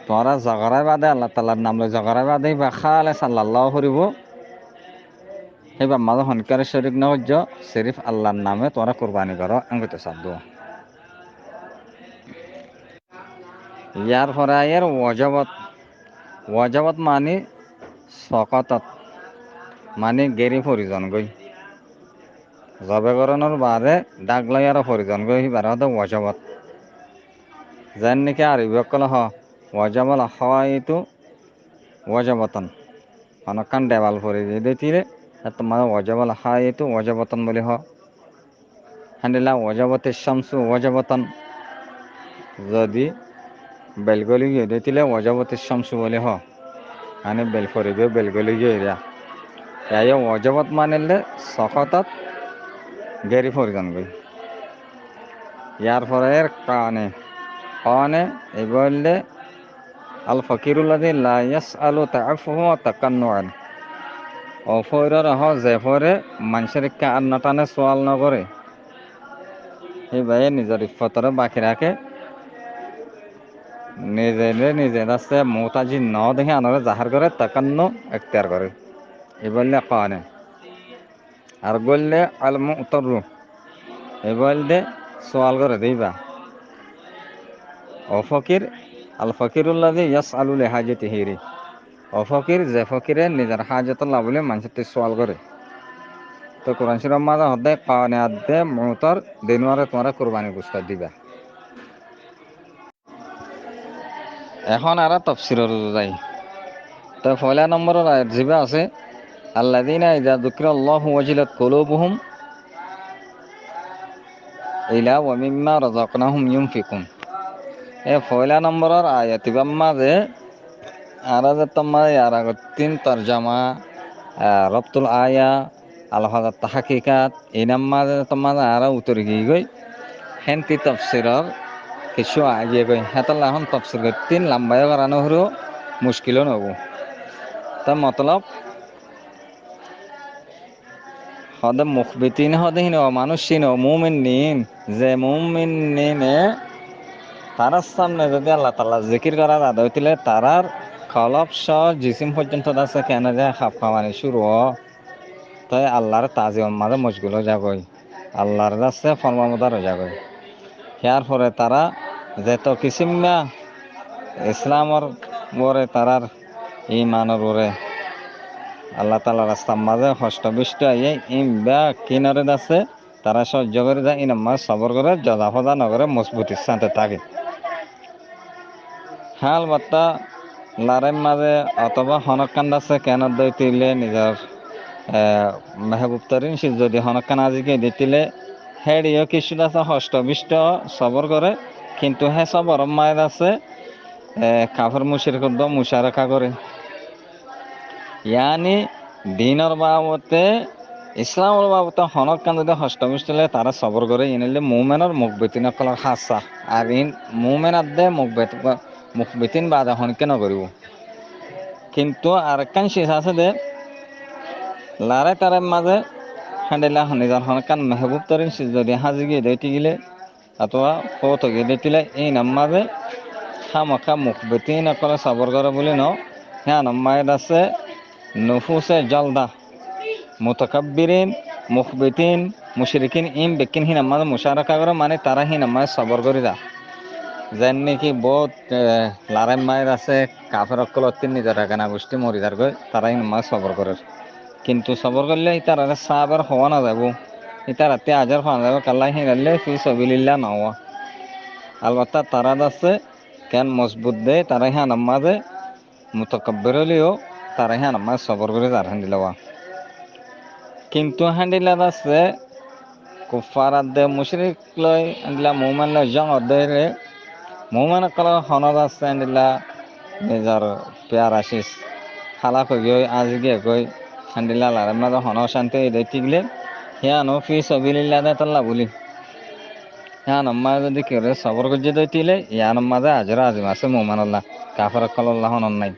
তোমরা জগরাই বাদে আল্লাহ তাল্লাহর নাম লই জগরাই বাদে বা খালে সাল্লাহ করিব সেইবার মাঝে হনকারে শরীর নজ শরীফ আল্লাহর নামে তোমরা কোরবানি করো আঙ্গুতে সাধ্য ইয়ার পরে এর ওয়াজবত মানি সকতত মানে গেরি পরিজন গই জবেকরণের বাদে দাগ লাই আর পরিজন গই সিবার হতে ওয়াজবত যেন নাকি আর ইবকল হ ওয়াজবল হওয়াইতো ওয়াজবতন অনকান দেওয়াল পরি দিলে তোমার ওয়াজবল হাইতো ওয়াজবতন বলি হ হান্ডিলা ওয়াজবতের শামসু ওয়াজবতন যদি বেলগলি গিয়ে দিলে ওয়াজবতের শামসু বলি হ মানে বেলফরি গিয়ে বেলগলি গিয়ে এরিয়া ওয়াজবত মানিলে সকতত গেরি পরিজন গই ইয়ার পরে কানে এই বললে আল ফকিরুল্লাদি লা ইয়াসআলু তাআফুহু ওয়া তাকান্নুআন অফয়র রহ যে ফরে মানুষের আর নাটানে সোয়াল নকরে এই ভাই নিজের ইফতরে বাকি রাখে নিজে আছে মোতাজি ন দেখে আনরে জাহার করে তাকান্ন এখতিয়ার করে এই বললে কানে আর বললে আল মুতরু এই বললে সোয়াল করে দিবা অফকির আল ফকিরুল্লাদি ইয়াসআলু লিহাজাতিহি অফকির যে ফকিরে নিজের হাজত লাভলে মানুষের সোয়াল করে তো কোরআন শরীফ মাঝে হদে কানে আদে মুতর দিনওয়ারে তোমরা কুরবানি গুস্তা দিবা এখন আর তফসিরের যাই তো পয়লা নম্বরের আয়াত জিবা আছে আল্লাযীনা ইযা যুকিরাল্লাহু ওয়াজিলাত কুলুবুহুম ইলা ওয়া মিম্মা রাযাকনাহুম ইউনফিকুন এ পয়লা নম্বরের আয়াত ইবাম মাঝে আর যে তোমার আর তিন তরজমা রব্তুল আয়া আলহাজাত তাহাকিকাত ইনাম মাঝে তোমার আর উত্তর গিয়ে গই হেনতি তফসিরর কিছু আগে গই হেতাল এখন তফসির গই তিন লম্বায় করানো হলেও মুশকিলও নব তা মতলব হদে মুখবিতিন হদে হিন মানুষ চিন মুমিন নিন যে মুমিন নিনে তারার সামনে যদি আল্লাহ তাআলা জিকির করা আদা হইলে তারার কলব সহ জিসিম পর্যন্ত আছে কেন যায় খাপ খাওয়ানি শুরু তাই আল্লাহর তাজিম মাঝে মশগুল হয়ে যাবই আল্লাহর কাছে ফরমামদার হয়ে যাবে ইয়ার পরে তারা যেত কিসিম না ইসলামর বরে তারার ইমানের বরে আল্লাহ তালা রাস্তার মাঝে হষ্টবিষ্ট আইয়ে ইমবা কিনারে আছে তারা সহ্য করে যায় ইনাম্মা সবর করে জদা ফদা নগরে মজবুতির সাথে থাকে হাল বার্তা লারের মাঝে অথবা হনকান্দ আছে কেন দইতিলে নিজের মেহবুব তরিন সে যদি হনকান আজিকে দিতিলে হেডিও কিছু আছে হষ্টবিষ্ট সবর করে কিন্তু হে সবর মায়ের আছে কাফের মুশরিক মুশারাকা করে ইয়ানি দিনের বাবতে ইসলামের বাবতে হনক কান যদি হষ্টমিষ্টলে তারা সবর করে ইনিলে মুমেনের মুখবেতিন কলার হাসা আর ইন মুমেন আদে মুখবেতিন বাদে হনকে নকরিব কিন্তু আর কান শেষ আছে দে লারে তারের মাঝে হান্ডিলা নিজের হনকান মেহবুব তরিন যদি হাজি গিয়ে দেটি গেলে অথবা কত গিয়ে দিলে এই নাম মাঝে খামাখা মুখবিতিন অকলে সবর করে বলে ন হ্যাঁ নম্মায়দ আছে নুফুসে জলদা মুতাকাব্বিরিন মুখবিতিন মুশরিকিন ইম বেকিন হি নামাজ মুশারাকা করে মানে তারা হি নামাজ সবর করে যা যেন নাকি বহুত লারাই মায়ের আছে কাফের অকল অত্যান নিজের একানা গোষ্ঠী মরিদার গৈ তারাই নামাজ সবর করে কিন্তু সবর করলে ইতার সাহাবার হওয়া না যাব ইতার রাতে আজার হওয়া যাব কাল্লা হিনালে ফি সবিলিল্লাহ নওয়া আলবাত্তা তারা আছে কেন মজবুত দে তারা হ্যাঁ নামাজে মুতাকাব্বির হলেও তারা হ্যাঁ নামাজ সবর করে যার হান্দিলাওয়া কিন্তু হান্দিলা আছে কুফার দে মুশরিক লয় আন্দিলা মুমান লয় জং অদেরে মুমান কল হনদ আছে আন্দিলা নিজর পেয়ার আশিস খালা কই গই আজি গে গই আন্দিলা লারে মাঝে হন শান্তি দে টিকলে হিয়া নো ফি সবিলিল্লাহ দে তাল্লা বলি হ্যাঁ নম্মা যদি কেউ সবর করছে দইতিলে ইয়ান মাঝে আজরা আজিম আছে মুমান আল্লাহ কাফার কল আল্লাহ হনন নাই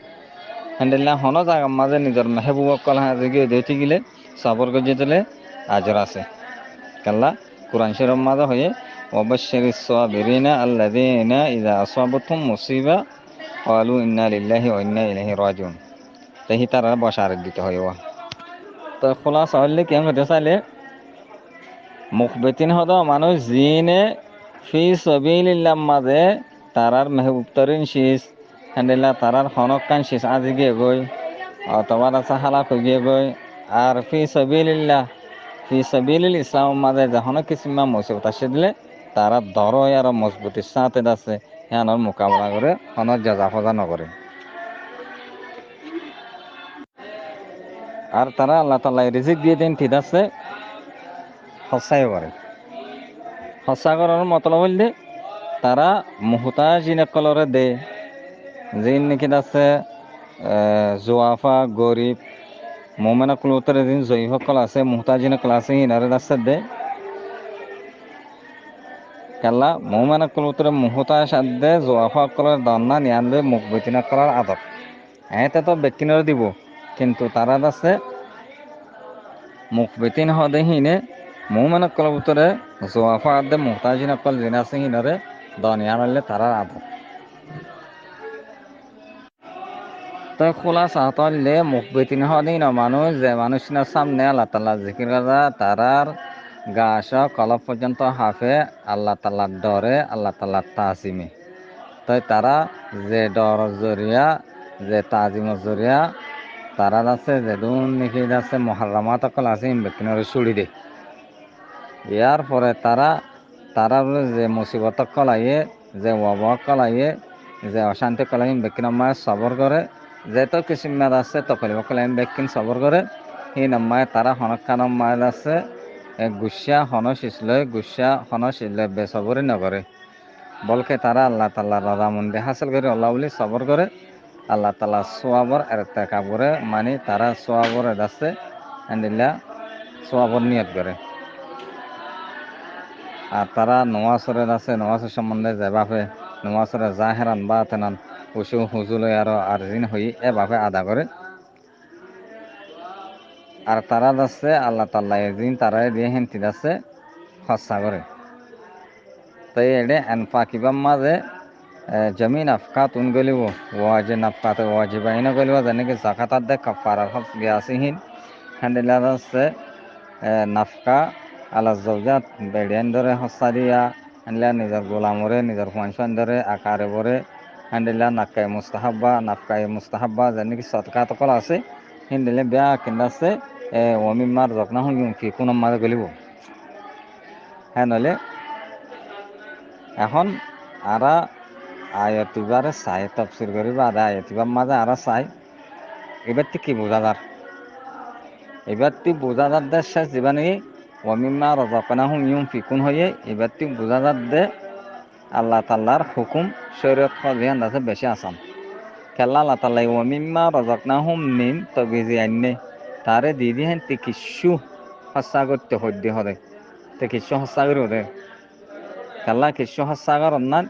আন্দিলা হন জাগা মাঝে নিজর মেহবুব কল আজি গে দে টিকলে সবর করছে দিলে আজর আছে কাল্লা কুরআন শরীফ মাঝে হয়ে ওয়াবাশশিরিস সাবিরিনা আল্লাযীনা ইযা আসাবাতুহুম মুসিবা ক্বালু ইন্না লিল্লাহি ওয়া ইন্না ইলাইহি রাজিউন তাই তারা বশারত দিতে হয় ওয়া তো খোলাসা হলে কি হতে চাইলে মুখবেতিন হদ মানুষ জিনে ফি সাবিলিল্লাহ মাঝে তারার মেহবুব তরিন শীষ হ্যান্ডেলা তারার হনক কান শীষ আজি গিয়ে গই অথবা আছে হালা গিয়ে গই আর ফি সাবিলিল ইসলাম মাঝে যখন কিসিমা মুসিবত আসে দিলে তারা দর আর মজবুতির সাথে আছে হ্যাঁ মোকাবেলা করে হনর জাজা ফজা নকরে আর তারা আল্লাহ তাল্লাহ রিজিক দিয়ে দেন ঠিক আছে সঁচাই করে সঁচা করার মতলব হইলে তারা মুহতাজিন কলরে দে যিন নাকি আছে জোয়াফা গরিব মোমেনা কুলতরে যিন জয়ীসকল আছে মুহতাজিন কল আছে ইনারে আছে দে কেলা মোমেনা কুলতরে মুহতাজ দে জোয়াফা কলর দন্না নিয়ান দে মুখ বৈতিনা করার আদত এতে তো ব্যক্তিনরে দিব কিন্তু তারা আছে মুখ বেতিন হদে হিনে মোমেনা কলর ভিতরে জোয়াফা দে মুহতাজিন কল যিন আছে হিনরে দনিয়ান হলে তারার আদত তো খোলা চাহতলে মুখ বেতিন হদি না মানুষ যে মানুষ না সামনে আল্লাহ তাল্লাহ জিকির করা তারার গাছ কলপ পর্যন্ত হাফে আল্লাহ তাল্লাহ ডরে আল্লাহ তাল্লাহ তাজিমে তাই তারা যে ডর জরিয়া যে তাজিমর জরিয়া তারা আছে যে দুন নাকি আছে মহারামাত অকল আছে বেতিনের চুড়ি দে ইয়ার পরে তারার যে মুসিবত কলাইয়ে যে ওয়াবা কলাইয়ে যে অশান্তি কলাই বেকিন মায় সবর করে যেহেতু কিসিমাত আছে তকলিব কলাই বেকিন সবর করে সেই নাম্মায় তারা হনকান মাইল আছে গুসা হন শিসলে বেসবরি নকরে বলকে তারা আল্লাহ তাল্লাহ রাজামন্দি হাসিল করে আল্লাহ বলি সবর করে আল্লাহ তাল্লাহ সোয়াবর এরতে কাবরে মানে তারা সোয়াবর এদাচ্ছে আন্দিল্লা সোয়াবর নিয়ত করে আর তারা নোয়াজরে আছে নোয়াজের সম্বন্ধে যেভাবে নোয়াজরে যা হেরান বা তেনান উসু হুজুলে আর জিন হই এভাবে আদা করে আর তারা আছে আল্লাহ তাল্লাহ জিন তারাই দিয়ে হেন্তি আছে খসা করে তাই এডে এনফা কিবা মাঝে জমিন আফকা তুন গলিব ওয়াজে নাফকাতে ওয়াজিবাইন গলিব যেনেকে জাকাতাত দে কাফারার হক গিয়াসিহীন হ্যান্ডিলা আছে নাফকা আলা জৌজাত বেড়িয়ান ধরে হস্তা দিয়া হ্যান্ডিলা নিজের গোলামরে নিজের ফাংশন ধরে আকারে বরে হ্যান্ডিলা নাফকায় মুস্তাহাব্বা যেনেকে সৎকা তকল আছে হিন্দিলে বেয়া কিন্তু আছে ওমিমার যত্ন হুম কি কোনো মাঝে গলিব হ্যাঁ নলে এখন আরা আয়তিবারে চাই তফসির করিব আদা আয়তিবার মাঝে আরা চাই এবার কি বোঝাদার এবার বোঝাদার দে শেষ জীবানি ওমিমা রজাকানা হুম ইউম ফিকুন হয়ে এবার বোঝাদার দে আল্লাহ তাল্লাহর হুকুম শরীয়ত ফজিহান আছে বেশি আসাম খেলা আল্লাহ তাল্লাহ ওমিমা রজাকনা হুম নিম তবিজি আইনে তারে দিদি হেন কিছু সঁচা করতে সদ্য হরে কিছু সঁচা করি হরে খেলা কিছু সঁচা করার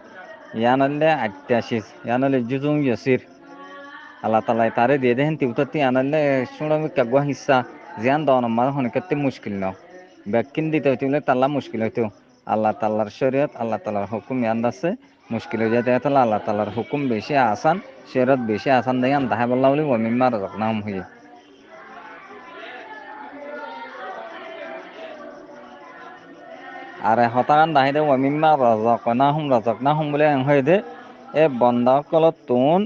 ইয়ানলে আত্যাশিস ইয়ানলে জুজুং ইয়সির আল্লাহ তালাই তারে দিয়ে দেন তিউতাতি আনালে শুনমি কাগুয়া হিসা জিয়ান দাও না হনকাতে মুশকিল নাও ব্যাকিন দিতে হইতে তাল্লা মুশকিল হইতো আল্লাহ তাল্লার শরীয়ত আল্লাহ তাল্লার হুকুম ইয়ান আছে মুশকিল হয়ে যেতে তাহলে আল্লাহ তালার হুকুম বেশি আসান শেরত বেশি আসান দেখান তাহা বললা বলি ওমিম্মা রাযাকনাহুম হইয়ে আর হতাকান দাহিদে ওমিম্মা রাযাকনাহুম বলে হয়ে দে এ বন্দাসকলত তুন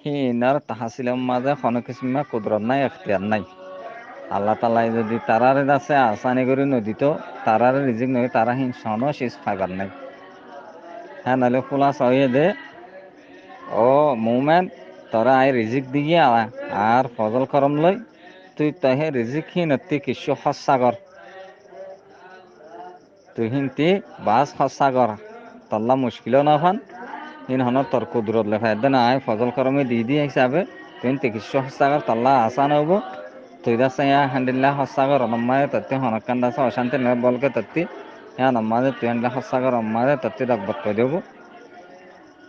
হিনার তাহাসিলের মাঝে কোনো কিসিমা কুদরত নাই এখতিয়ার নাই আল্লাহ তালাই যদি তারারে আছে আসানি করে নদীত তারারে রিজিক নয় তারা হিংসনও শেষ ফাইবার নাই হ্যাঁ নাহলে খোলা সহিয়ে দে ও মুমেন তোরা আই রিজিক দিয়ে আর ফজল করম লই তুই তাহে রিজিক হিনতি কিছু সসাগর তুই হিনতি বাস সসাগর তল্লা মুশকিলও না ফান হিন হনর তোর কুদরত লেখা না আয় ফজল করমে দিয়ে হিসাবে তুই কিছু সসাগর তল্লা আসান হবো তুই দা সাইয়া হান্দিল্লা সসাগর অনম্মায় তত্তি হনকান দাস অশান্তি নয় বলকে তত্তি হ্যাঁ নম্মাদে তুই হান্দিল্লা সসাগর অম্মাদে তত্তি রকবত করে দেবো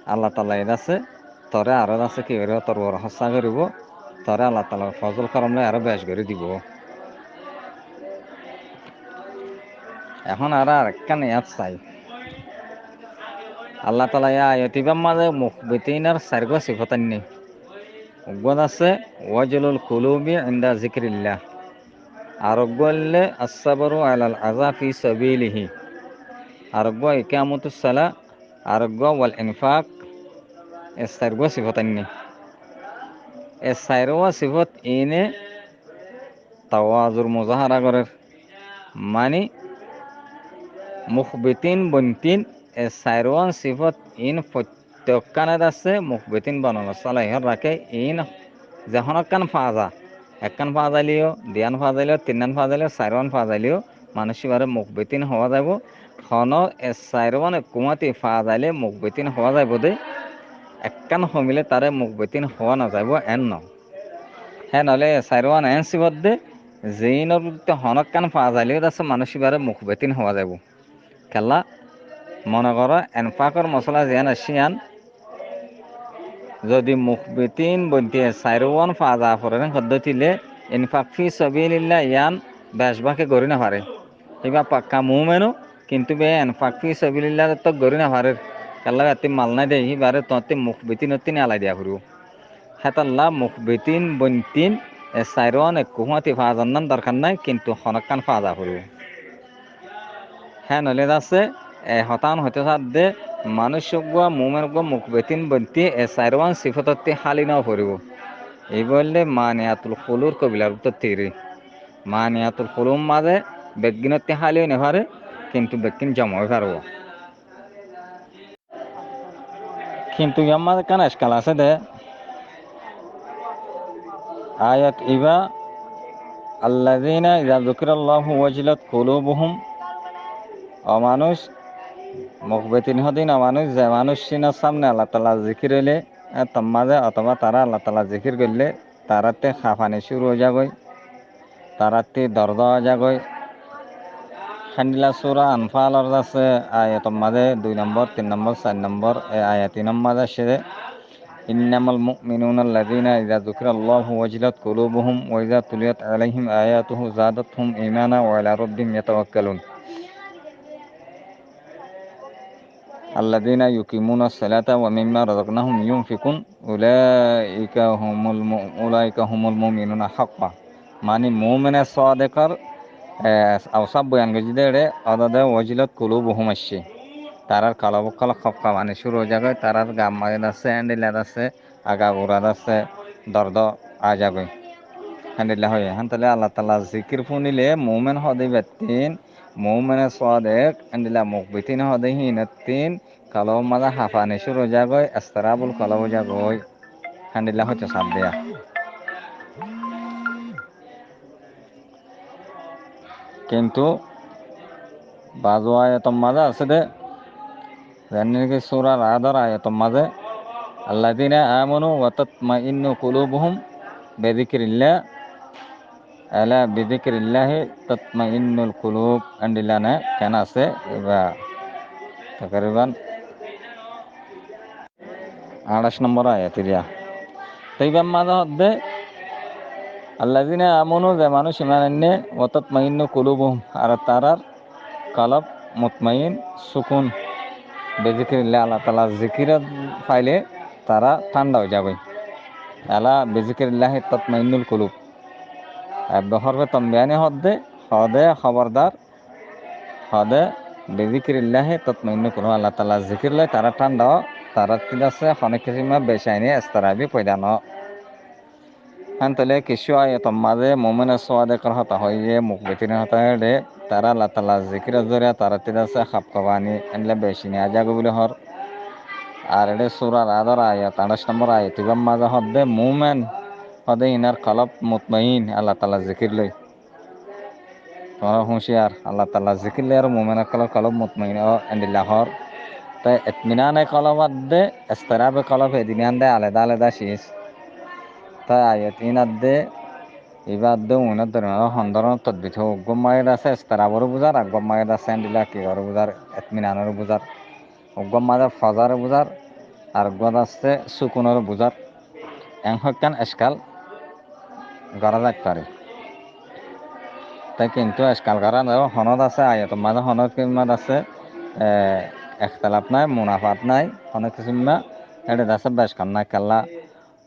আল্লাহ তালা এর আছে তরে আরো আছে কি করে তোর বড় সসা করিব তরে আল্লাহ তালা ফজল করমলে আরো বেশ করে দিব এখন আর একটা নেয়াত চাই আল্লাহ তালা আয়তিবার মাঝে মুখ বেতিনার চারিগো সিফতান নেই উগ্গত আছে ওয়াজলুল কুলুবি ইনদা জিকিরিল্লাহ আরোগ্যলে আসাবরু আলাল আযা ফি সাবিলিহি আরোগ্য ইকামতুস সালা আরোগ্য ওয়াল ইনফাক এ চারিগো সিফতান নেই এ চাইরোয়া সিফত ইনে তাওয়াজুর মুজাহারা করে মানে মুখবিতিন বন্তিন এ চাইরোয়ান সিফত ইন প্রত্যেকখানে আছে মুখবিতিন বানানো সালাইহর রাখে ইন যেহনকান ফাজা একখান ফাজাইলিও দিয়ান ফাজাইলিও তিনান ফাজাইলিও চাইরোয়ান ফাজাইলিও মানুষবারে মুখবিতিন হওয়া যাব খন এ চাইরোয়ান কুমাতি ফাজাইলে মুখবিতিন হওয়া যাব দে একখান সমিলে তারে মুখবিতিন হওয়া নাযাব এন ন হ্যাঁ নহলে চাইরোয়ান এন সিবত দে যেইনৰ হনকান ফাজাইলিও আছে মানুষবারে মুখবিতিন হওয়া যাব খেলা মনে করো এনফাকর মশলা যেন আসিয়ান যদি মুখবিতিন বন্তি চাইরোয়ান ফাজা ফরেন পদ্ধতিলে ইনফাক ফি সাবিলিল্লাহ ইয়ান বেশবাকে গড়ি না পারে এবা পাক্কা মুমেনো কিন্তু বে এনফাক ফি সাবিলিল্লাহ তো গড়ি না পারে খেলা এতি মাল নাই দে হিবারে তোতে মুখবিতিন অতিন আলাই দিয়া ফুরু হেতাল্লা মুখবিতিন বন্তিন চাইরোয়ান কুমাতি ফাজান্নান দরকার নাই কিন্তু হনকান ফাজা ফুরু হ্যাঁ নলে আছে হতান হতে সাধ্যে মানুষ মোমের মুখ বেতিন বন্তি চাইরওয়ান সিফততে হালি নাও ফুরিব এই বললে মানিয়াতুল ফুলুর কবিলার উত্তর তিরি মানিয়াতুল ফুলুম মাঝে বেগিনতে হালিও নেভারে কিন্তু বেগিন জমাই পারব কিন্তু ইয়ার মাঝে কেন এসকাল আছে দে আয়াত ইবা আল্লাযীনা ইযা যুকিরাল্লাহু ওয়াজিলাত কুলুবুহুম অমানুষ মুখবেতিন হদিন অমানুষ যে মানুষ সিনার সামনে আল্লাহ তালা জিকির হইলে তোমাদের অথবা তারা আল্লাহ তালা জিকির করলে তারাতে খাফানি শুরু হয়ে যাগই তারাতে দর্দ হয়ে যাগই খান্ডিলা সুরা আনফালর আছে আয়াতর মাঝে 2 নম্বর 3 নম্বর 4 নম্বর আয়াতিনের মাঝে সে ইন্নামাল মুমিনুনা আল্লাযীনা ইযা যুকিরাল্লাহু ওয়াজিলাত কুলুবুহুম ওয়া ইযা তুলিয়াত আলাইহিম আয়াতুহু যাদাতহুম ঈমানা ওয়া আলা রাব্বিহিম ইয়াতাওয়াক্কালুন আল্লাযীনা ইউকিমুনাস সালাতা ওয়া মিম্মা রাযাকনাহুম ইউনফিকুন উলাইকা হুমুল মুমিনুনা হাক্কা মানে মুমিনের সাদেকার আওসাব বয়ান গজিদে আদাদে ওয়াজিলাত কুলুবুহুম আসছে তারার কালাবকাল খপকা মানে শুরু হয়ে যাবে তারার গাম মাইন আছে হ্যান্ডিলার আছে আগা গোড়ার আছে দর্দ আ যাবে হ্যান্ডিলা হয়ে হ্যাঁ তাহলে আল্লাহ তালা জিকির ফুনিলে মুমেন হদে বেতিন মুমেনের সাদেক হ্যান্ডিলা মুখ বেতিন হদে হিনতিন কালো মাজা হাফানি শুরু হয়ে যাগয় এস্তারাবুল কালো যাগয় হ্যান্ডিলা হচ্ছে সাপ দেয়া কিন্তু বাজু আয়তম মাঝে আছে দে জানি সূরা রাদার আয়তম মাঝে আল্লাযীনা আমানু ওয়া তাতমাইন্নু কুলুবুহুম বিযিকরিল্লাহ আলা বিযিকরিল্লাহি তাতমাইন্নুল কুলুব আন্দিলানা কেন আছে বা তাকরিবান 28 নম্বর আয়াত দিয়া তাইবার মাঝে হদে আল্লাযীনা আমানু যে মানুষ ঈমান আননে ওয়া তাতমাইন্নু কুলুবুহুম আর তারার কলব মুতমাইন সুকুন বেজিকিরিল্লাহ আল্লাহ তালা জিকিরত পাইলে তারা ঠান্ডা হয়ে যাবে। আলা বেজিকিরিল্লাহ তৎমাইন্নুল কুলুব বহরবে তম্বিয়ানি হদে খবরদার হদে বেজিকিরিল্লাহ তৎমাইন্নুল কুলুব আল্লাহ তালা জিকির লাই তারা ঠান্ডা তারা ঠিক আছে অনেক কিসিমা বেশাইনি এস্তারাবি পয়দা ন তলে কিছু আয়তম মাঝে মোমেনের সোয়াদে করা হতা হইয়ে মুখ বেতিনে হতা হেডে তারা আল্লাহ তালা জিকির জরিয়া তারা ঠিক আছে খাপ খাবানি এনলে বেশি নিয়ে যাগো বলে হর। আর এটা সুরার আদর আয়াত 28 নম্বর আয়াত ইবাম মাঝে হদে মুমেন হদে ইনার কলব মুতমাইন আল্লাহ তালা জিকির লই তোমার হুঁশিয়ার আল্লাহ তালা জিকির লই আর মুমেনের কলব মুতমাইন ও এন্ডিল্লাহর তাই এতমিনানে কলব আদে এস্তরাবে কলব এদিনান দে আলাদা আলাদা শীষ তাই আয়াত ইন আদে এবার দে উনার ধরনের হন্দরন তদ্বিত গম্মায়ের আছে এস্তরাবরও বুঝার আর গম্মায়ের আছে এন্ডিল্লা কি ঘর বুঝার এতমিনানের বুঝার গম্মাদের ফজার বুঝার আর গদ আছে সুকুনের বুঝার এং হকান এসকাল গড়া যাইতে পারে। তাই কিন্তু এসকাল করা হনদ আছে আয়ত মাঝে হনদ কিমাদ আছে এখতালাফ নাই মুনাফাত নাই অনেক কিসিমা এটা আছে বেশ কান নাই কাল্লা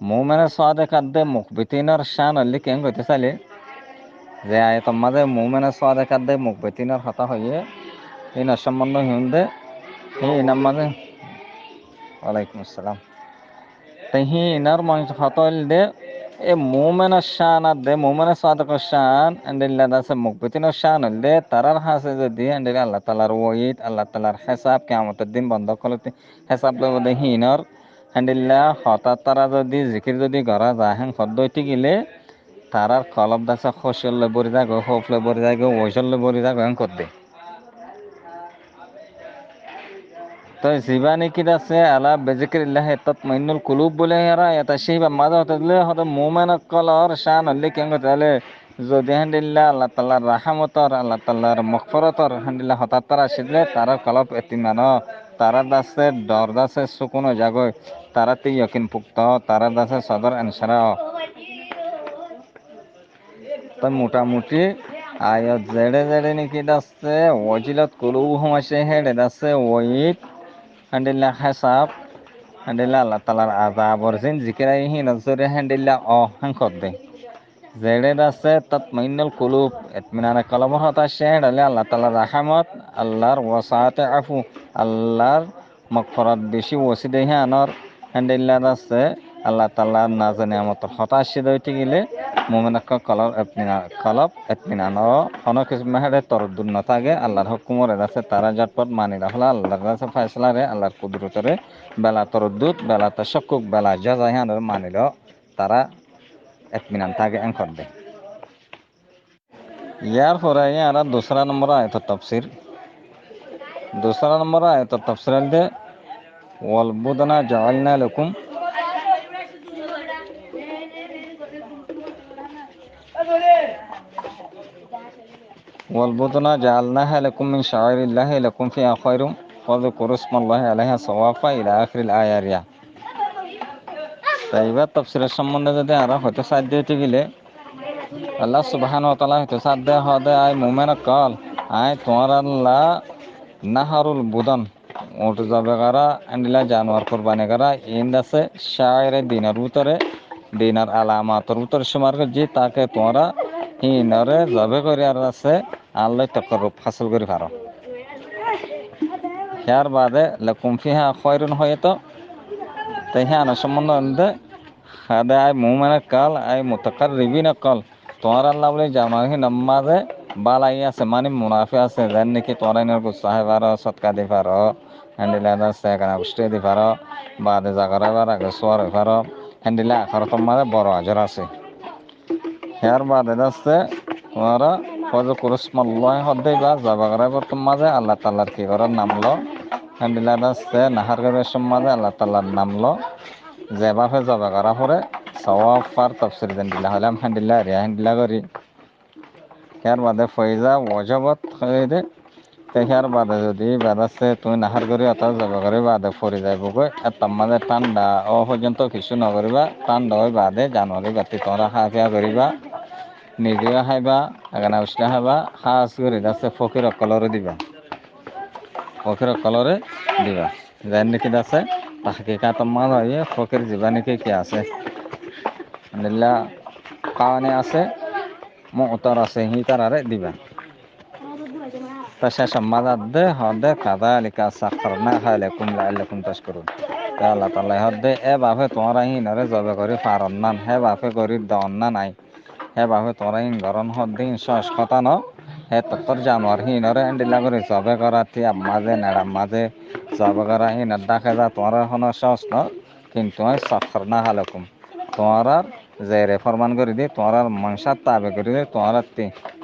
মুমেনের সাদে কাদ্দে মুখবিতিনের শান হলি কেন কইতে চাইলে যে আয়ত মাঝে মুমেনের সাদে কাদ্দে মুখবিতিনের হতা হইয়ে এই সম্বন্ধ হিন্দে এই ইনার মাঝে ওয়ালাইকুম আসসালাম তাই ইনার মাংস হতা হইল দে এ মোমেনের শান আর দে মোমেনের সাদকের শান এন্ডিল্লা আছে মুখবিতিনের শান হইল দে তারার হাসে যদি এন্ডিল্লা আল্লাহ তালার ওয়িদ আল্লাহ তালার হেসাব কিয়ামতের দিন বন্ধ করতে হেসাব লব দে হিনর এন্ডিল্লা হঠাৎ তারা যদি জিকির যদি করা যায় হেন সদ্যইতে গেলে তারার কলব দাসে খসলে বরি যাগ হোফলে বরি যাগ ওইসলে বরি যাগ হেন করতে তো জীবানী কি আছে আলা বেজিকিরিল্লাহ তাতমাইন্নুল কুলুব বলে এরা এটা সেই মাঝে হতে দিলে হতে মুমেনের কলর শান হলে কেন তাহলে যদি হান্দিল্লা আল্লাহ তাল্লার রাহামতর আল্লাহ তাল্লার মকফরতর হান্দিল্লা হঠাৎ তারা আসলে তারা কলব এতিমান তারা দাসে ডর দাসে সুকুনো জাগয় তারা তে ইয়কিন পুক্ত তারা দাসে সদর আনসারা তো মোটামুটি আয়ত জেড়ে জেড়ে নাকি দাসে ওজিলত কুলুব হমাসে হেডে দাসে ওইত হান্দিল্লা হেসাব হান্দিল্লা আল্লাহ তালার আজাবর জিন জিকিরাই হিন জরে হান্দিল্লা হাঙ্কর দে জেড়ে আছে তাতমাইন্নুল কুলুব এতমিনানে কলবর হতা শেড হলে আল্লাহ তালার রাহমত আল্লাহর ওয়াসাতে আফু আল্লাহর মগফরত বেশি ওসি দেহে আনর হান্দিল্লা আছে আল্লাহ তালার নাজনে আমতর হতা আসি দইতে গেলে মোমেনক কলব এতমিনান অন কিছু মেহেরে তরদুর ন থাকে আল্লাহর হুকুমরে আছে তারা জটপট মানি রাখলা আল্লাহর কাছে ফয়সলারে আল্লাহর কুদরতরে বেলা তরদ্দুত বেলা তাশাক্কুক বেলা জাযাহানের মানিল তারা এতমিনান থাকে এঙ্কর দে ইয়ার পরে আর দোসরা নম্বর আয়াত তাফসীর দোসরা নম্বর আয়াত তাফসীর দে ওয়াল বুদনা জাআলনা লাকুম والبطن جعلناها لكم من شعائر الله لكم فيها خير فاذكروا اسم الله عليها صوافا إلى آخر الآية রিয়া তাই এবার তাফসীরের সম্বন্ধে যদি আরো হতে সাহায্য দিতে গেলে আল্লাহ সুবহানাহু ওয়া তাআলা হতে সাহায্য হদে আই মুমিন কল আই তোমার আল্লাহ নাহারুল বুদন উট যাবে করা আন্দিলা জানোয়ার কুরবানি করা ইন আছে শায়রে দিনের ভিতরে দিনার আলামাতর ভিতরে সুমার যে তাকে তোমরা হিনরে যাবে করে আর আছে আল্লাহ তকরুব হাসিল করে পারো ইয়ার বাদে লাকুম ফিহা খয়রুন হয়তো তাই হ্যাঁ সম্বন্ধে হাদে আই মুমিনের কাল আই মুতাকাররিবিন কাল তোমার আল্লাহ বলে জানোয়ার হি নামাজে বালাই আছে মানে মুনাফি আছে যেন নাকি তোমরা এর গুসাহে পারো সৎকা দি পারো হ্যান্ডিলা আছে এখানে উষ্টে দি পারো বাদে জাগরে বার আগে সোয়ার পারো হ্যান্ডিলা আখার তোমার বড় আজর আছে ইয়ার বাদে আছে তোমরা ফজ কুরসমাল্লাহ হদে বা জাবাগরে বর তোমাজে আল্লাহ তাআলার কি করার নাম লো হ্যান্ডিলা আছে নাহার করে সমাজে আল্লাহ তাআলার নাম লো যেভাবে জবা করা পরে সওয়াফার তাফসীর দেন দিলা হলাম হামদুলিল্লাহ রিয়া হামদুলিল্লাহ করি ইয়ার বাদে ফয়জা ওয়াজাবাত খাইদে তার বাদে যদি বাদাসে তুমি নাহার করি অথবা জবা করে বাদে ফরি যাইব গৈ এতাম মানে ঠান্ডা পর্যন্ত কিছু নকরিবা ঠান্ডা হয় বাদে জানুয়ারি বাতি তোমরা খা ফিয়া করিবা নিজেও খাইবা এখানে উষ্ণা খাবা খাস করে যাচ্ছে ফকির অকলরে দিবা ফকির কলরে দিবা যার নাকি আছে তাকে কাতম মাল হয়ে ফকির যাবা নাকি কি আছে নিলা কানে আছে মতর আছে হি তারারে দিবা তা শেষ মাদার দে হদে কাদা লিকা সাখরনা হালাকুম লাআল্লাকুম তাশকুরুন আল্লাহ তাআলা হদে এ বাপে তোমরা হি নরে জবে করি পারন না হে বাপে করি দন না নাই হে বাপে তোমরা হি গরন হদিন সস কথা ন হে তত্তর জানোয়ার হি নরে এন্ডিলা করে জবে করা তিয়া মাঝে নেড়াম মাঝে জবে করা হি না ডাকে যা তোমরা হন সস ন কিন্তু সাখরনা হালাকুম তোমরা যে রেফরমান করে দি তোমরা মনসাত তাবে করে দি তোমরা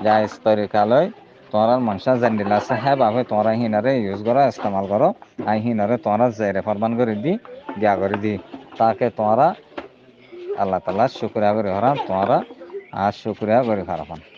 জায়েজ তরিকালয় তোমরা মনসা জানিলা আছে হে বাপে তোমরা হিনারে ইউজ করো ইস্তেমাল করো আই হিনারে তোমরা যে রেফরমান করে দি দিয়া করে দি তাকে তোমরা আল্লাহ তাআলা শুকরিয়া করে হরাম তোমরা আর শুকরিয়া করে হারাম